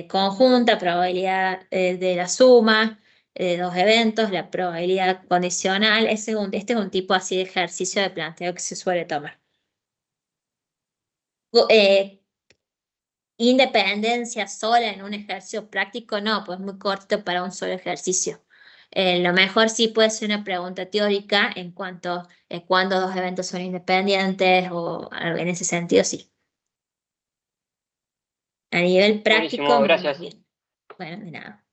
conjunta, probabilidad de la suma de dos eventos, la probabilidad condicional. Este es un tipo así de ejercicio de planteo que se suele tomar. Eh, Independencia sola en un ejercicio práctico, no, pues muy corto para un solo ejercicio. Lo mejor sí puede ser una pregunta teórica en cuanto a cuándo dos eventos son independientes o algo en ese sentido, sí. A nivel práctico, Buenísimo, muy gracias. bien. Bueno, de nada.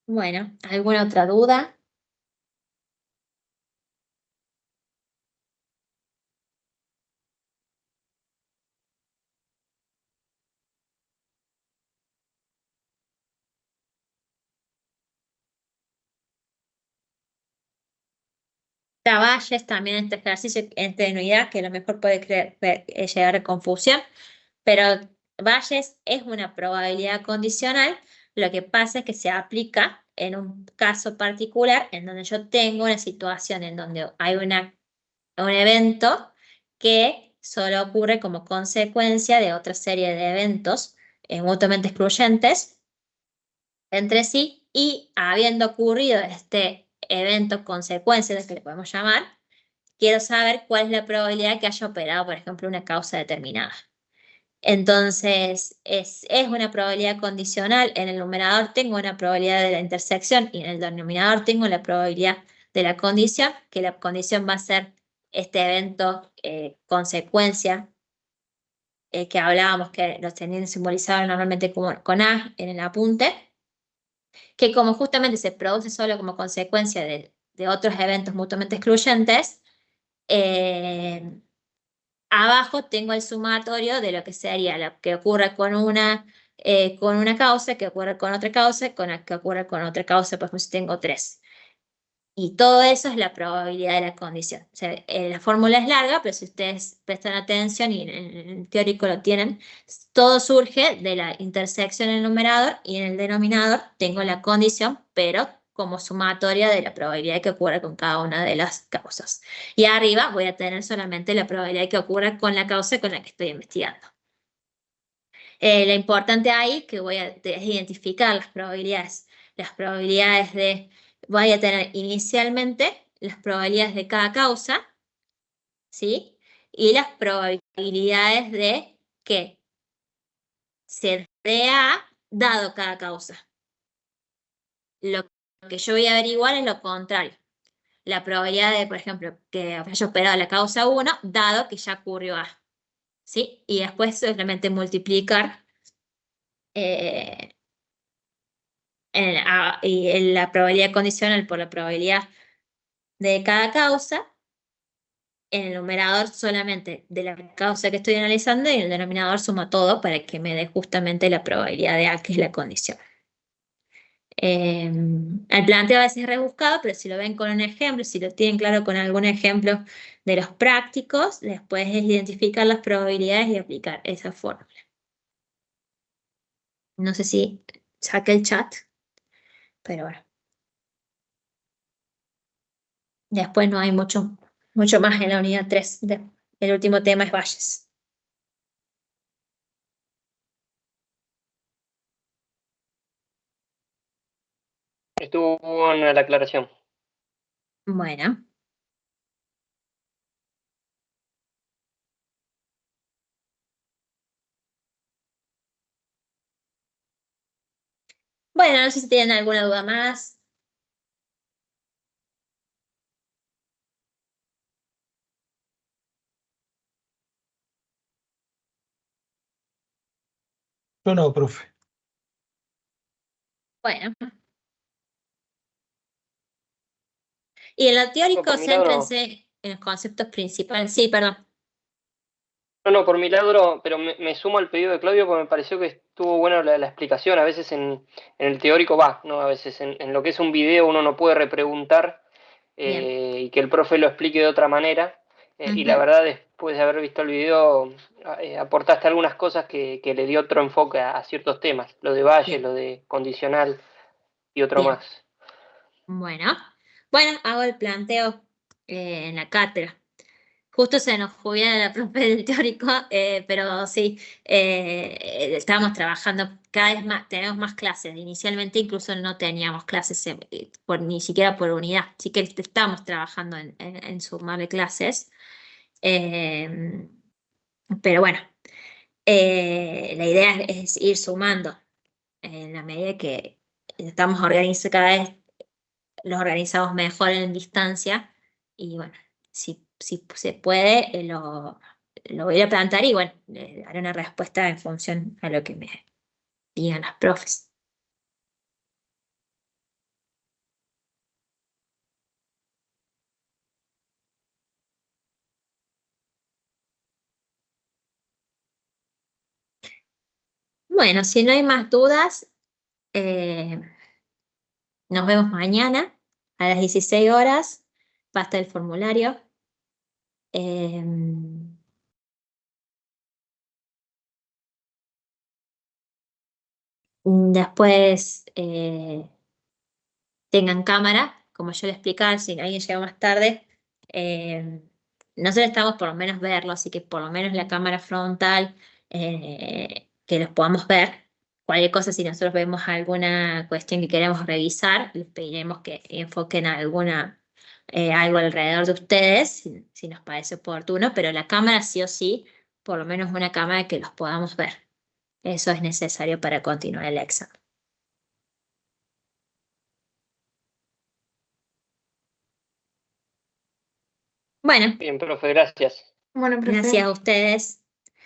Bueno, ¿alguna otra duda? Trabajes también este ejercicio en tenuidad, que a lo mejor puede llegar a confusión, pero Bayes es una probabilidad condicional. Lo que pasa es que se aplica en un caso particular en donde yo tengo una situación en donde hay un evento que solo ocurre como consecuencia de otra serie de eventos mutuamente excluyentes entre sí, y habiendo ocurrido este evento consecuencia, de que le podemos llamar, quiero saber cuál es la probabilidad que haya operado, por ejemplo, una causa determinada. Entonces, es una probabilidad condicional. En el numerador tengo una probabilidad de la intersección y en el denominador tengo la probabilidad de la condición, que la condición va a ser este evento consecuencia que hablábamos, que los tenían simbolizado normalmente con A en el apunte, que como justamente se produce solo como consecuencia de otros eventos mutuamente excluyentes, abajo tengo el sumatorio de lo que sería lo que ocurre con una causa, que ocurre con otra causa, con la que ocurre con otra causa, por ejemplo, si tengo 3. Y todo eso es la probabilidad de la condición. O sea, la fórmula es larga, pero si ustedes prestan atención y en el teórico lo tienen, todo surge de la intersección en el numerador y en el denominador tengo la condición, pero como sumatoria de la probabilidad que ocurra con cada una de las causas. Y arriba voy a tener solamente la probabilidad que ocurra con la causa con la que estoy investigando. Lo importante ahí que es identificar las probabilidades. Las probabilidades voy a tener inicialmente las probabilidades de cada causa, ¿sí? Y las probabilidades de que se dé A dado cada causa. Lo que yo voy a averiguar es lo contrario. La probabilidad de, por ejemplo, que haya operado la causa 1, dado que ya ocurrió A, ¿sí? Y después simplemente multiplicar en la probabilidad condicional por la probabilidad de cada causa, en el numerador solamente de la causa que estoy analizando y en el denominador suma todo para que me dé justamente la probabilidad de A, que es la condición. El planteo a veces es rebuscado, pero si lo ven con un ejemplo, si lo tienen claro con algún ejemplo de los prácticos, después es identificar las probabilidades y aplicar esa fórmula. No sé si saqué el chat, pero bueno. Después no hay mucho más en la unidad 3. El último tema es Bayes. Estuvo buena la aclaración. Bueno. Bueno, no sé si tienen alguna duda más. Yo no, profe. Bueno. Y en lo teórico, Por mi lado, no. céntrense en los conceptos principales. Sí, perdón. No, por mi lado, pero me sumo al pedido de Claudio porque me pareció que estuvo buena la explicación. A veces en el teórico no, a veces en lo que es un video uno no puede repreguntar Bien. y que el profe lo explique de otra manera. Y la verdad, después de haber visto el video, aportaste algunas cosas que le dio otro enfoque a ciertos temas. Lo de Valle, Bien. lo de condicional y otro Bien. más. Bueno, hago el planteo en la cátedra. Justo se nos jubila la profe del teórico, pero sí, estábamos trabajando cada vez más, tenemos más clases. Inicialmente incluso no teníamos clases ni siquiera por unidad, así que estamos trabajando en sumarle clases. Pero bueno, la idea es ir sumando en la medida que estamos organizando cada vez los organizamos mejor en distancia y bueno, si se puede, lo voy a plantear y bueno, le daré una respuesta en función a lo que me digan las profes. Bueno, si no hay más dudas, eh, nos vemos mañana a las 16 horas. Va a estar el formulario. Después tengan cámara, como yo le explicaba, si alguien llega más tarde, nosotros estamos por lo menos verlo, así que por lo menos la cámara frontal, que los podamos ver. Cualquier cosa, si nosotros vemos alguna cuestión que queremos revisar, les pediremos que enfoquen algo alrededor de ustedes, si nos parece oportuno, pero la cámara sí o sí, por lo menos una cámara que los podamos ver. Eso es necesario para continuar el examen. Bueno, Bien, profe, gracias. Bueno, profe. gracias a ustedes.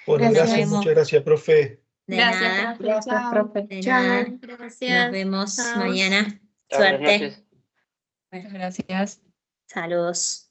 Bueno, Gracias. gracias, muchas gracias, profe. De Gracias, nada, profe. Gracias, Chao. profe. de Chao. nada. Nos Gracias. vemos Chao. mañana. Chao, buenas Suerte. noches. Muchas gracias. Saludos.